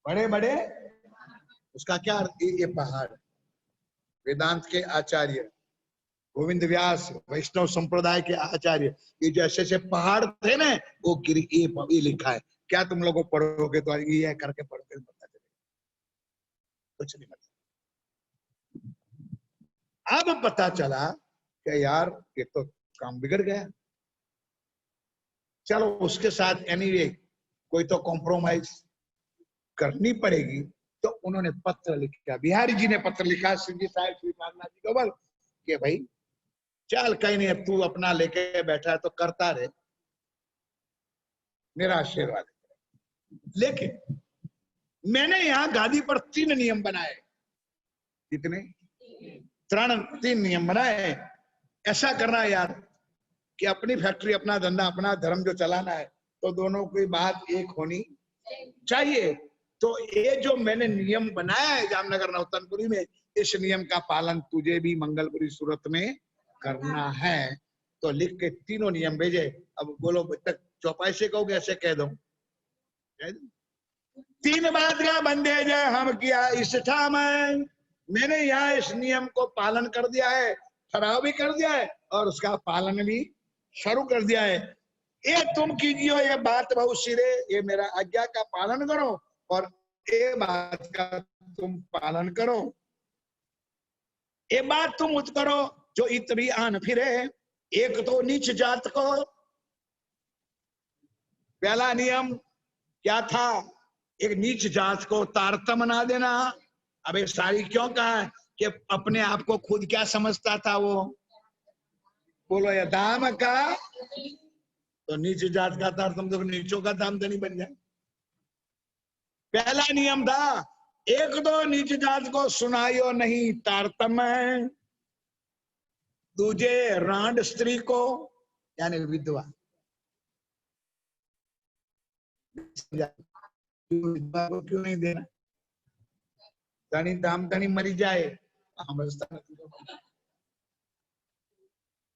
बड़े बड़े, उसका क्या अर्थ? ये पहाड़, वेदांत के आचार्य गोविंद व्यास वैष्णव संप्रदाय के आचार्य, ये जो ऐसे ऐसे पहाड़ थे ना, वो गिर, ये लिखा है। क्या तुम लोगों को पढ़ोगे तो ये करके पढ़ोगे पता चलेगा, कुछ नहीं पता। अब पता चला कि यार ये तो काम बिगड़ गया। चलो उसके साथ एनीवे कोई तो कॉम्प्रोमाइज करनी पड़ेगी। तो उन्होंने पत्र लिखा, बिहारी जी ने पत्र लिखा श्री जी साहब श्री नागनाथ जी को, बोल कि भाई चल कहीं नहीं, अब तू अपना लेके बैठा है तो करता रहे, मेरा आशीर्वाद। लेकिन मैंने यहाँ गादी पर 3 नियम बनाए। कितने? 3 नियम बनाए। ऐसा करना है यार कि अपनी फैक्ट्री, अपना धंधा, अपना धर्म जो चलाना है, तो दोनों की बात एक होनी चाहिए। तो ये जो मैंने नियम बनाया है जामनगर नौतनपुरी में, इस नियम का पालन तुझे भी मंगलपुरी सूरत में करना है। तो लिख के 3 नियम भेजे। अब बोलो तक चौपाई से कहोगे, ऐसे कह दो। 3 बात का बंदे जय हम किया इस ठाम, मैंने यहाँ इस नियम को पालन कर दिया है, ठहराव भी कर दिया है और उसका पालन भी शुरू कर दिया है। ये तुम कीजिए, ये बात बहुत सिरे, ये मेरा आज्ञा का पालन करो और ये बात का तुम पालन करो। ये बात तुम उत करो जो इत भी आन फिरे, एक तो नीच जात को। पहला नियम क्या था? एक नीच जात को तारतम ना देना। अब ये सारी क्यों कहा है कि अपने आप को खुद क्या समझता था वो? बोलो या दाम का, तो नीच जात का तारतम तो नीचों का दाम धनी बन जाए। पहला नियम था, एक दो नीच जात को सुनायो नहीं तारतम है। दूजे रांड स्त्री को, यानी विधवा, को क्यों नहीं देना? धनी दाम धनी मरी जाए समझता नहीं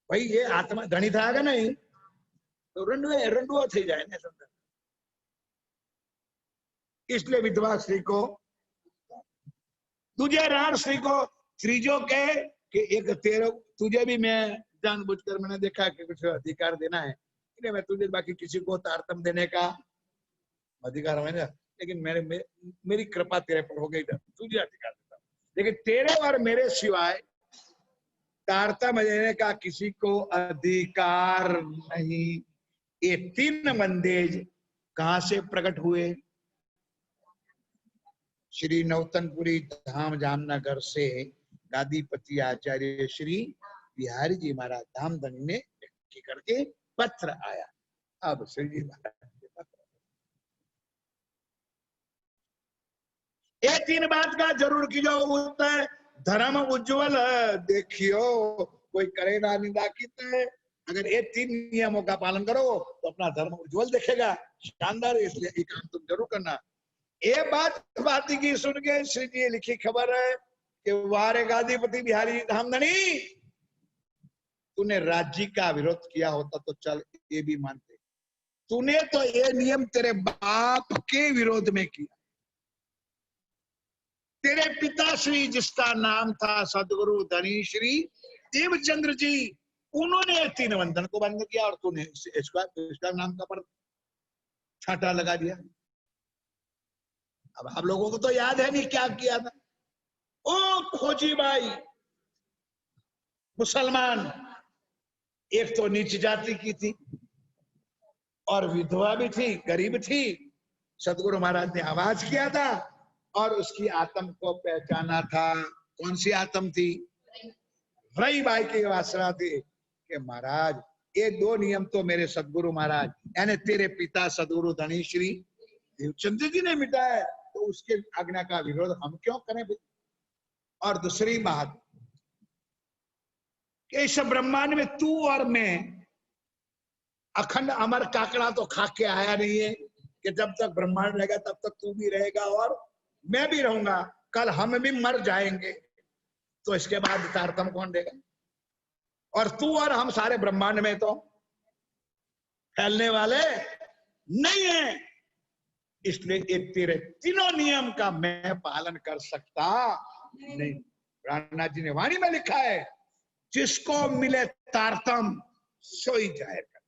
भाई, ये आत्मा धनी था कि नहीं तो रंडुआ थी जाए ने समझ। इसलिए विधवा स्त्री को, तुझे राण स्त्री को, त्रिजो के कि एक तेरे, तुझे भी मैं जानबूझकर मैंने देखा कि कुछ अधिकार देना है, इसलिए मैं तुझे, बाकी किसी को तारतम देने का अधिकार है ना, लेकिन मेरी कृपा तेरे पर हो गई, तुझे अधिकार देता, लेकिन तेरे और मेरे सिवाय तारतम देने का किसी को अधिकार नहीं। ये तीन बंदेज कहां से प्रकट हुए? श्री नौतनपुरी धाम जामनगर से गादीपति आचार्य श्री बिहारी जी महाराज धामधनी ने लिखी करके पत्र आया। अब श्री जी महाराज के पत्र, ये तीन बात का जरूर कीजिए उत्तर, धर्म उज्जवल देखियो कोई करे ना निंदा कीते। अगर ये तीन नियमों का पालन करो तो अपना धर्म उज्जवल दिखेगा, शानदार। इसलिए ये काम तुम जरूर करना। ये बात की सुन के श्री जी लिखी खबर है कि वारे गादीपति बिहारी जी धामधनी, तूने राज्य का विरोध किया होता तो चल ये भी मानते, तूने तो ये नियम तेरे बाप के विरोध में किया। तेरे पिताश्री जिसका नाम था सदगुरु धनी श्री देवचंद्र जी, उन्होंने तीन बंधन को बंद किया और तूने इसका नाम का पर छांटा लगा दिया। अब आप लोगों को तो याद है नहीं क्या किया था। ओ खोजी भाई मुसलमान, एक तो नीच जाति की थी और विधवा भी थी, गरीब थी। सदगुरु महाराज ने आवाज किया था और उसकी आत्म को पहचाना था। कौन सी आत्म थी? रई बाई की वासना थी कि महाराज ये दो नियम तो मेरे सदगुरु महाराज यानी तेरे पिता सदगुरु धनी श्री देवचंद्र जी ने मिटाया है, तो उसके आज्ञा का विरोध हम क्यों करें भाई? और दूसरी बात कि इस ब्रह्मांड में तू और मैं अखंड अमर काकड़ा तो खा के आया नहीं है कि जब तक ब्रह्मांड रहेगा तब तक तू भी रहेगा और मैं भी रहूंगा, कल हम भी मर जाएंगे, तो इसके बाद तारतम कौन देगा? और तू और हम सारे ब्रह्मांड में तो फैलने वाले नहीं है। इसलिए तेरे तीनों नियम का मैं पालन कर सकता नहीं। रामनाथ जी ने वाणी में लिखा है, जिसको मिले तारतम सोई जाएगा।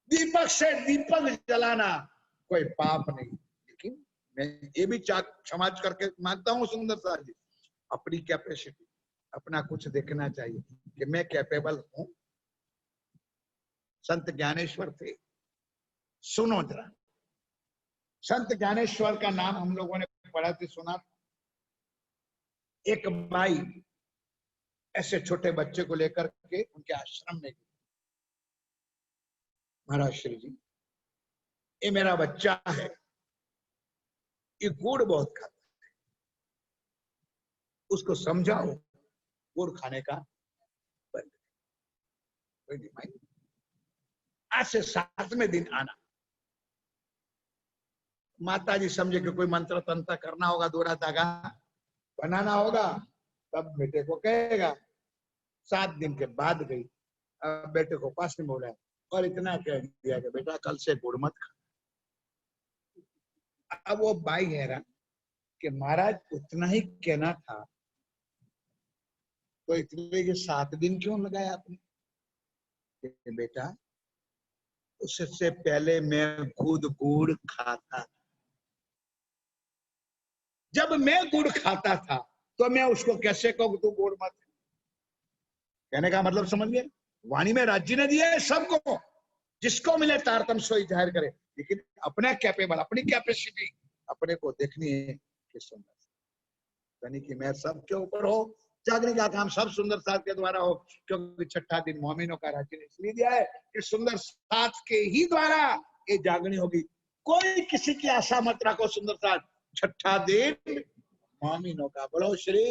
दीपक से दीपक जलाना कोई पाप नहीं, लेकिन मैं ये भी क्षमा करके मांगता हूं सुंदर साहब जी, अपनी कैपेसिटी, अपना कुछ देखना चाहिए कि मैं कैपेबल हूं। संत ज्ञानेश्वर थे, सुनो जरा, संत ज्ञानेश्वर का नाम हम लोगों ने पढ़ा थे, सुना। एक माई ऐसे छोटे बच्चे को लेकर के उनके आश्रम में गई। महाराज श्री जी, ये मेरा बच्चा है, ये गुड़ बहुत खाता है, उसको समझाओ गुड़ खाने का बंद। आज से 7वें दिन आना। माता जी समझे कि कोई मंत्र तंत्र करना होगा, दोरा धागा बनाना होगा, तब बेटे को कहेगा। 7 दिन के बाद गई, अब बेटे को पास में बोला और इतना कह दिया कि बेटा कल से गुड़ मत खा। अब वो भाई हैरान कि महाराज उतना ही कहना था तो इतने के 7 दिन क्यों लगाया आपने? बेटा उससे पहले मैं खुद गुड़ खाता था, जब मैं गुड़ खाता था तो मैं उसको कैसे कहूं तू गुड़ मत? कहने का मतलब समझ गए? वाणी में राज्य ने दिया है सबको, जिसको मिले तारतम सोई जाहिर करे, लेकिन अपने कैपेबल, अपनी कैपेसिटी अपने को देखनी है कि सुंदर यानी कि मैं सबके ऊपर हो। जागने का काम सब सुंदर साथ के द्वारा हो, क्योंकि छठा दिन मोमिनों का राज्य ने इसलिए दिया है कि सुंदर साथ के ही द्वारा ये जागनी होगी। कोई किसी की आशा मत रखो। सुंदर साथ छठा दिन मोमिनों का। बोलो श्री।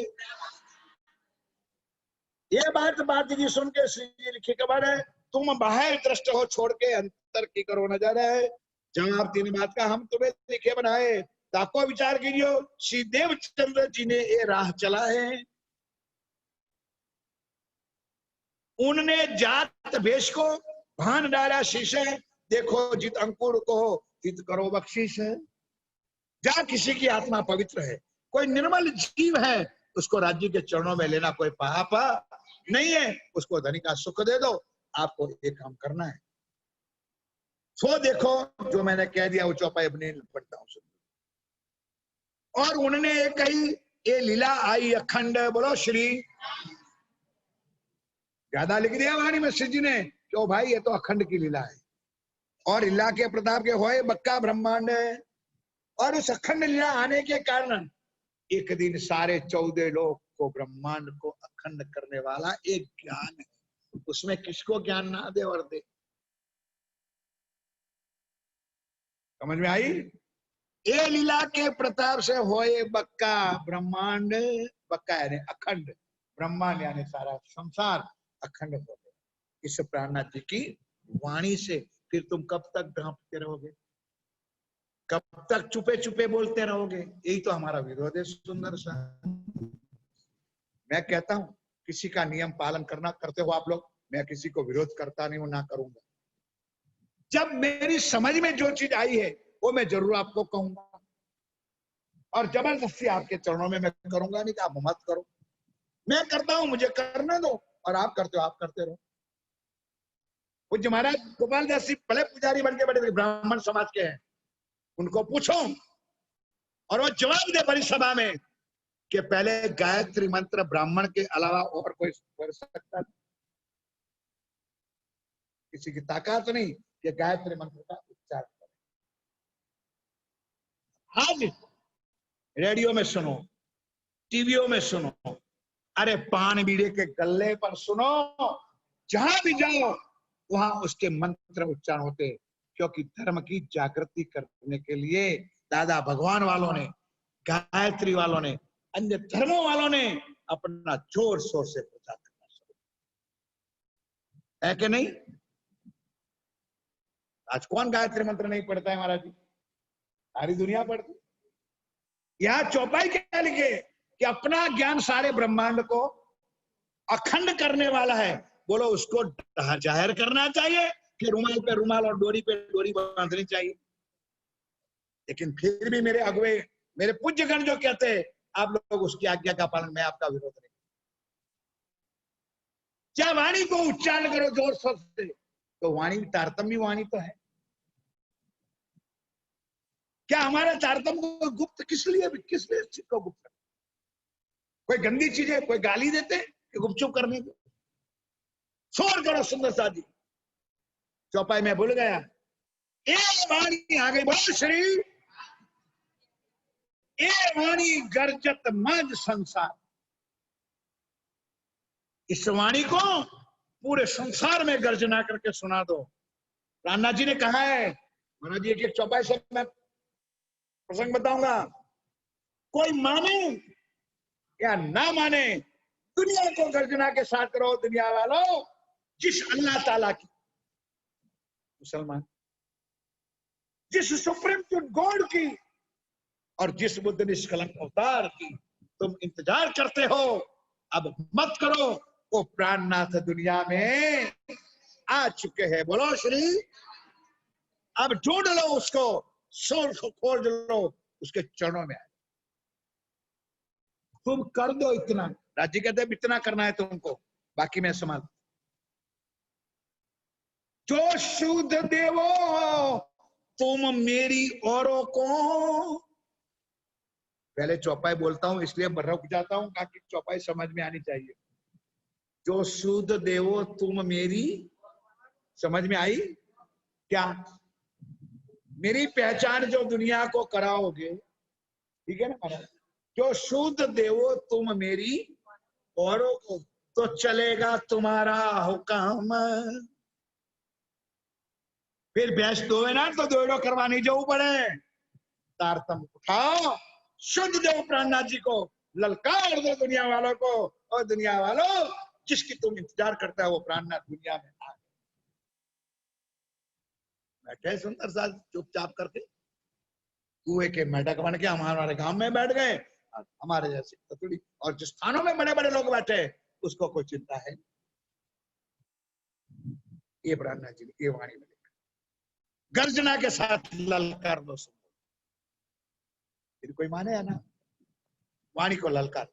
ये बात जी सुन के श्री जी लिखे खबर है, तुम बाहर दृष्ट हो छोड़ के अंतर की करो नजर है। जवाब तीन बात का हम तुम्हें लिखे बनाए, ताको विचार कीजिए श्री देवचंद्र जी ने ये राह चला है। उनने जात भेष को भान डाला शीशे, देखो जित अंकुर को हित करो बख्शीश है। जहां किसी की आत्मा पवित्र है, कोई निर्मल जीव है, उसको राज्य के चरणों में लेना कोई पाप नहीं है। उसको धनी का सुख दे दो, आपको एक काम करना है। सो देखो जो मैंने कह दिया वो चौपाई अपने पढ़ता हूं। और उन्होंने कही ये लीला आई अखंड। बोलो श्री। ज्यादा लिख दिया वाणी में श्री जी ने कि भाई ये तो अखंड की लीला है, और लीला के प्रताप के होए बक्का ब्रह्मांड है। और उस अखंड लीला आने के कारण एक दिन सारे 14 लोग को ब्रह्मांड को अखंड करने वाला एक ज्ञान है। उसमें किसको ज्ञान ना दे और दे। समझ में आई? ये लीला के प्रताप से होए बक्का ब्रह्मांड। बक्का यानी अखंड, ब्रह्मांड यानी सारा संसार अखंड हो गया इस प्राणनाथ जी की वाणी से। फिर तुम कब तक ढांपते रहोगे, कब तक चुपे चुपे बोलते रहोगे? यही तो हमारा विरोध है। सुंदर सा मैं कहता हूं किसी का नियम पालन करना करते हो आप लोग, मैं किसी को विरोध करता नहीं हूं, ना करूंगा। जब मेरी समझ में जो चीज आई है वो मैं जरूर आपको कहूंगा, और जबरदस्ती आपके चरणों में मैं करूंगा नहीं कि आप मत करो। मैं करता हूं, मुझे करने दो, और आप करते हो आप करते रहो। पूज्य महाराज गोपाल दास जी भले पुजारी बन के बड़े ब्राह्मण समाज के हैं, उनको पूछो और वो जवाब दे बड़ी सभा में कि पहले गायत्री मंत्र ब्राह्मण के अलावा और कोई पढ़ सकता? किसी की ताकत नहीं कि गायत्री मंत्र का उच्चारण करे। आज रेडियो में सुनो, टीवियों में सुनो, अरे पान बीड़े के गल्ले पर सुनो, जहां भी जाओ वहां उसके मंत्र उच्चारण होते। क्योंकि धर्म की जागृति करने के लिए दादा भगवान वालों ने, गायत्री वालों ने, अन्य धर्मों वालों ने अपना जोर शोर से प्रचार करना शुरू है कि नहीं? आज कौन गायत्री मंत्र नहीं पढ़ता है महाराज जी? सारी दुनिया पढ़ती। यहां चौपाई क्या लिखे कि अपना ज्ञान सारे ब्रह्मांड को अखंड करने वाला है। बोलो उसको जाहिर करना चाहिए कि रुमाल पे रुमाल और डोरी पे डोरी बांधनी चाहिए। लेकिन फिर भी मेरे अगुवे, मेरे पूज्यगण जो कहते हैं आप लोग उसकी आज्ञा का पालन, मैं आपका विरोध नहीं। क्या वाणी को उच्चारण करो जोर शोर से, तो वाणी तारतम्य वाणी तो है। क्या हमारा तारतम्य को गुप्त किस लिए चीज को गुप्त? कोई गंदी चीज है, कोई गाली देते कि गुपचुप करने को? शोर करो सुंदर सा जी। चौपाई में भूल गया, ए वाणी आ गई। बोल श्री। ए वाणी गर्जत मज संसार। इस वाणी को पूरे संसार में गर्जना करके सुना दो। राणा जी ने कहा है, महाराज जी एक चौपाई से मैं प्रसंग बताऊंगा। कोई माने या ना माने, दुनिया को गर्जना के साथ करो। दुनिया वालों, जिस अल्लाह ताला की, मुसलमान, जिस सुप्रीम गॉड की और जिस बुद्ध निष्कलंक अवतार की तुम इंतजार करते हो, अब मत करो। वो प्राणनाथ दुनिया में आ चुके हैं। बोलो श्री। अब ढूंढ लो उसको, सोल को खोज लो, उसके चरणों में आए। तुम कर दो इतना। राज्य कहते हैं इतना करना है तुमको, बाकी मैं संभाल। जो शुद्ध देवो तुम मेरी औरों को। पहले चौपाई बोलता हूं इसलिए रुक जाता हूं ताकि चौपाई समझ में आनी चाहिए। जो शुद्ध देवो तुम मेरी, समझ में आई? क्या मेरी पहचान जो दुनिया को कराओगे, ठीक है ना महाराज, जो शुद्ध देवो तुम मेरी औरों को, तो चलेगा तुम्हारा हुक्म। फिर भैंस दोवे ना तो दोड़ो करवानी जो पड़े, तारतम उठाओ, शुद्ध देव प्राणनाथ जी को, ललकार दो दुनिया वालों को, और दुनिया वालों जिसकी तुम इंतजार करता है वो प्राणनाथ दुनिया में आ गए। बैठे सुंदर सा चुपचाप करके, कुएं के मेढक बन के हमारे गांव में बैठ गए, हमारे जैसे कतुड़ी, और जिस स्थानों में बड़े बड़े लोग बैठे उसको कोई चिंता है। ये प्राणनाथ जी ये वाणी में गर्जना के साथ ललकार दो, फिर कोई माने है ना, वाणी को ललकार।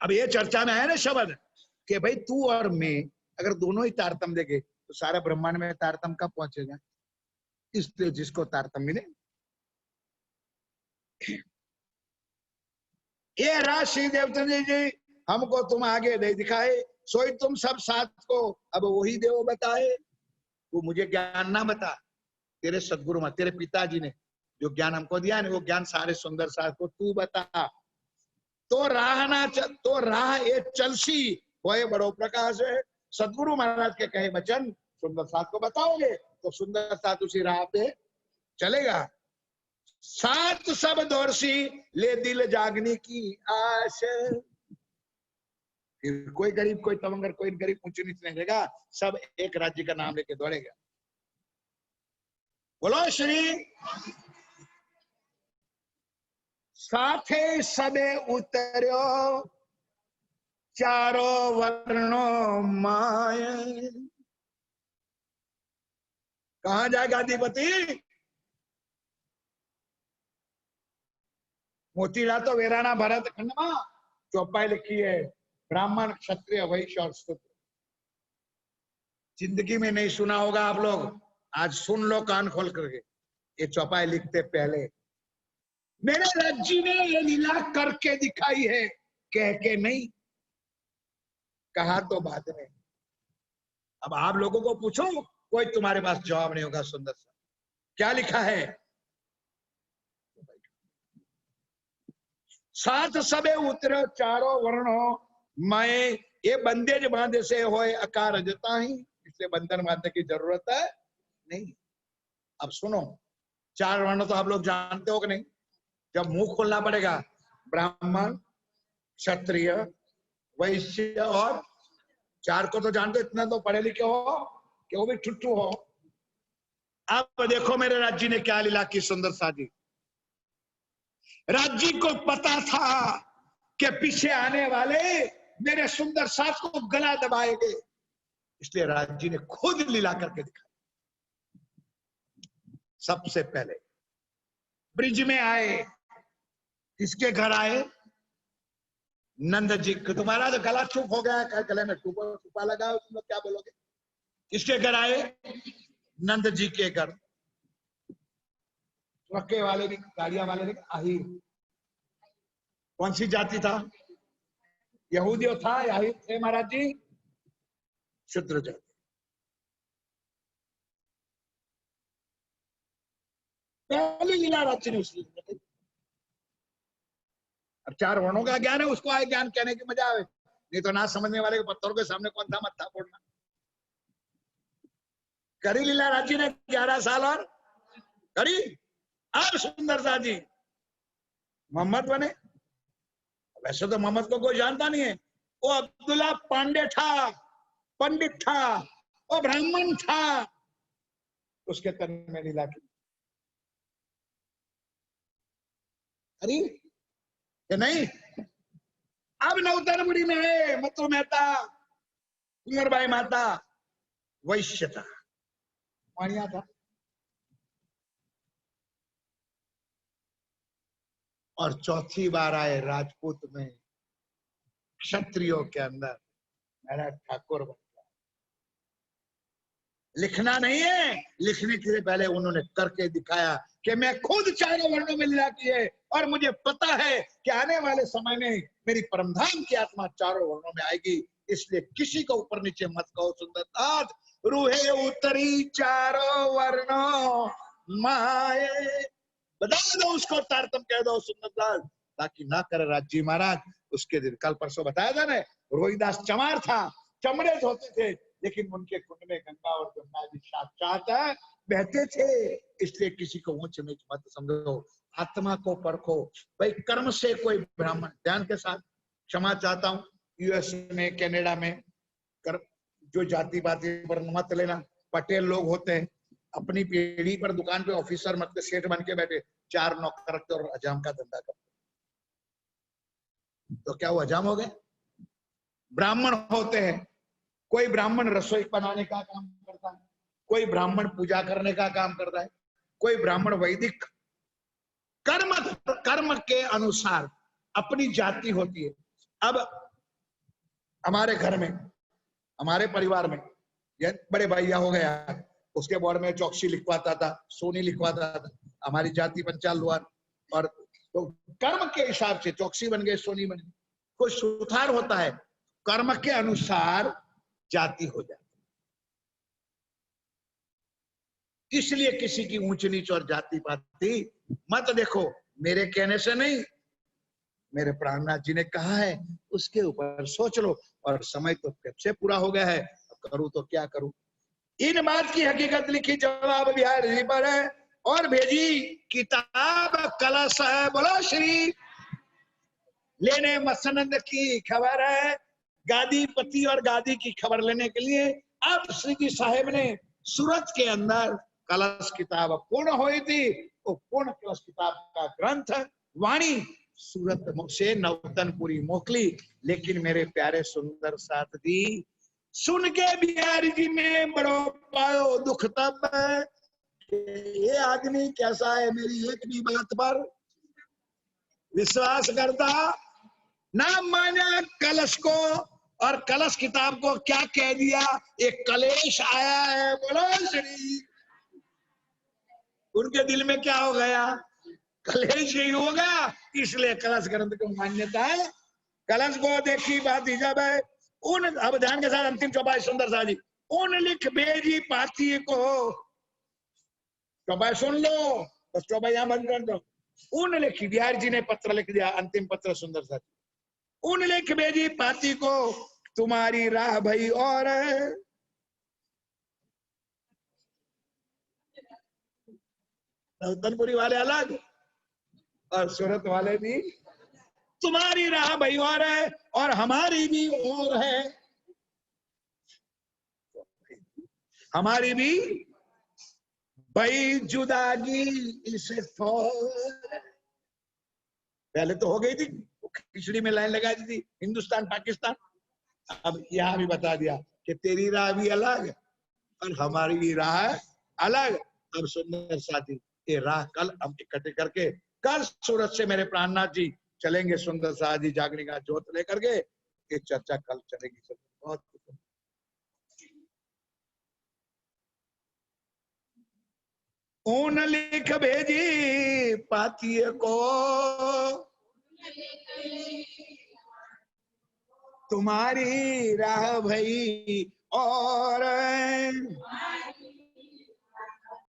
अब ये चर्चा में है ना शब्द कि भाई तू और मैं अगर दोनों ही तारतम देंगे तो सारा ब्रह्मांड में तारतम कब पहुंचेगा, इसलिए जिसको तारतम मिले। ये राशि देवता जी हमको तुम आगे नहीं दिखाए, सोई तुम सब साथ को अब वही देव बताए। वो मुझे ज्ञान ना बता, तेरे सदगुरु में तेरे पिताजी ने जो ज्ञान हमको दिया है वो ज्ञान सारे सुंदर साथ को तू बता। तो राह ना तो राह ये चलसी होए बड़ो प्रकाश है। सदगुरु महाराज के कहे वचन सुंदर साथ को बताओगे तो सुंदर साथ उसी राह पे चलेगा। सात सब दौरसी ले दिल जागने की आश। फिर कोई गरीब कोई तमंगर कोई गरीब ऊंच नीच नहीं रहेगा, सब एक राज्य का नाम लेके दौड़ेगा। बोलो श्री साथे सबे उतर्यो चारों वर्णों माय। कहां जाएगा अधिपति? मोतीला तो वेराना भरत खंड में चौपाई लिखी है, ब्राह्मण क्षत्रिय वैश्य और शूद्र। जिंदगी में नहीं सुना होगा आप लोग, आज सुन लो कान खोल करके। ये चौपाई लिखते पहले मेरे राज्य ने ये लीला करके दिखाई है, कह के नहीं, कहा तो बाद में। अब आप लोगों को पूछो, कोई तुम्हारे पास जवाब नहीं होगा। सुंदर सा क्या लिखा है? साथ सबे उतरे चारों वर्णों मैं, ये बंदेज बांधे से होए अकार जता ही, इसलिए बंधन बांधने की जरूरत है नहीं। अब सुनो, चार वर्ण तो आप लोग जानते हो कि नहीं? जब मुंह खोलना पड़ेगा, ब्राह्मण क्षत्रिय वैश्य और चार को तो जानते, इतना तो पढ़े लिखे हो कि वो भी ठुट्टू हो। अब देखो मेरे राज्य ने क्या लीला की सुंदर साजी। राज्य को पता था कि पीछे आने वाले मेरे सुंदर सास को गला दबाएंगे, इसलिए राज्य ने खुद लीला करके दिखाई। सबसे पहले ब्रिज में आए, किसके घर आए? नंद जी। तुम्हारा तो गला चुप हो गया, गले में टूपा लगा, तुम लोग क्या बोलोगे? किसके घर आए? नंद जी के घर। ट्रके वाले भी, गाड़ियां वाले भी आहिर। कौन सी जाति था? यहूदियों था, आहिर थे महाराज जी, शूद्र जाति। पहली लीला राज्य ने उसकी। अब चार वर्णों का ज्ञान है, उसको आए ज्ञान कहने की मजा आवे, नहीं तो ना समझने वाले के पत्थरों के सामने कौन था मत्था फोड़ना। करी लीला राज्य ने 11 साल और करी। अब सुंदर सा जी मोहम्मद बने। वैसे तो मोहम्मद को कोई जानता नहीं है, वो अब्दुल्ला पांडे था, पंडित था, वो ब्राह्मण था, उसके तन में लीला की। अरे कि नहीं? अब नवतरमुड़ी में है मथुर मेहता, सुंदरबाई माता, वैश्य था, वाणिया था। और चौथी बार आए राजपूत में, क्षत्रियों के अंदर मेरा ठाकुर बन गया। लिखना नहीं है, लिखने के लिए पहले उन्होंने करके दिखाया कि मैं खुद चारों वर्णों में लीला की है, और मुझे पता है कि आने वाले समय में मेरी परमधाम की आत्मा चारों वर्णों में आएगी, इसलिए किसी को ऊपर नीचे मत कहो सुंदरदास। रूहे उतरी चारों वर्णों माए, बता दो उसको, तारतम कह दो सुंदरदास, ताकि ना करे राज्य महाराज। उसके दिन कल परसों बताया था ना, रोहिदास चमार था, चमड़े धोते थे, लेकिन उनके कुंड में गंगा और गंगा जी साक्षात बहते थे। इसलिए किसी को ऊंच नीच मत समझो, आत्मा को परखो। भाई कर्म से कोई ब्राह्मण, ध्यान के साथ क्षमा चाहता हूं, यूएस में कनाडा में कर, जो जाति पाति पर मत लेना, पटेल लोग होते हैं, अपनी पीढ़ी पर दुकान पे ऑफिसर मतलब सेठ बन के बैठे, 4 नौकर रखते और हजाम का धंधा करते, तो क्या वो हजाम हो गए? ब्राह्मण होते हैं, कोई ब्राह्मण रसोई बनाने का काम करता है, कोई ब्राह्मण पूजा करने का काम करता है, कोई ब्राह्मण वैदिक कर्म कर्म के अनुसार अपनी जाति होती है। अब हमारे घर में, हमारे परिवार में, ये बड़े भैया हो गया, उसके बोर्ड में चौकसी लिखवाता था, सोनी लिखवाता था, हमारी जाति पंचाल हुआ, और तो कर्म के हिसाब से चौकसी बन गए, सोनी बन गई। कोई सुधार होता है, कर्म के अनुसार जाति हो जाती। इसलिए किसी की ऊंच नीच और जाति पाति मत देखो, मेरे कहने से नहीं, मेरे प्राणनाथ जी ने कहा है, उसके ऊपर सोच लो। और समय तो कब से पूरा हो गया है, करूं तो क्या करूं। इन बात की हकीकत लिखी जवाब बिहारी जी पर है, और भेजी किताब कलश है, बोलो श्री लेने मसनद की खबर है। गादी पति और गादी की खबर लेने के लिए अब श्री जी साहेब ने सूरत के अंदर कलश किताब पूर्ण हुई थी, वो पूर्ण कलश किताब का ग्रंथ वाणी सूरत से नवतनपुरी मोकली। लेकिन मेरे प्यारे सुंदर साथ दी सुन के बिहारी जी में बड़ो पायो दुख तब, ये आदमी कैसा है, मेरी एक भी बात पर विश्वास करता ना, माना कलश को और कलश किताब को क्या कह दिया, एक कलेश आया है, बोलो श्री। उनके दिल में क्या हो गया, कलेश ही हो गया, इसलिए कलश ग्रंथ को मान्यता है। कलश को देखी बात जब है उन, अब ध्यान के साथ अंतिम चौपाई सुंदर सा जी, उन लिख भेजी पाती को, चौपाई सुन लो, बस चौपाई यहां बंद कर दो। उन लिखी, बिहारी जी ने पत्र लिख दिया, अंतिम पत्र सुंदर सा, उन लिख भेजी पाती को तुम्हारी राह भई, और नवतनपुरी वाले अलग और सूरत वाले भी, तुम्हारी राह भई और है, और हमारी भी और है, हमारी भी भई जुदागी इसे पहले तो हो गई थी, खिचड़ी में लाइन लगा दी थी हिंदुस्तान पाकिस्तान, अब यहां भी बता दिया कि तेरी राह भी अलग और हमारी भी राह अलग। अब सुंदर साथी, ये राह कल हम इकट्ठे करके कल सूरत से मेरे प्राणनाथ जी चलेंगे, सुंदर साथी जागने का जोत लेकर के, ये चर्चा कल चलेगी। बहुत ऊन लिख भेजी पाती को तुम्हारी राह भई, और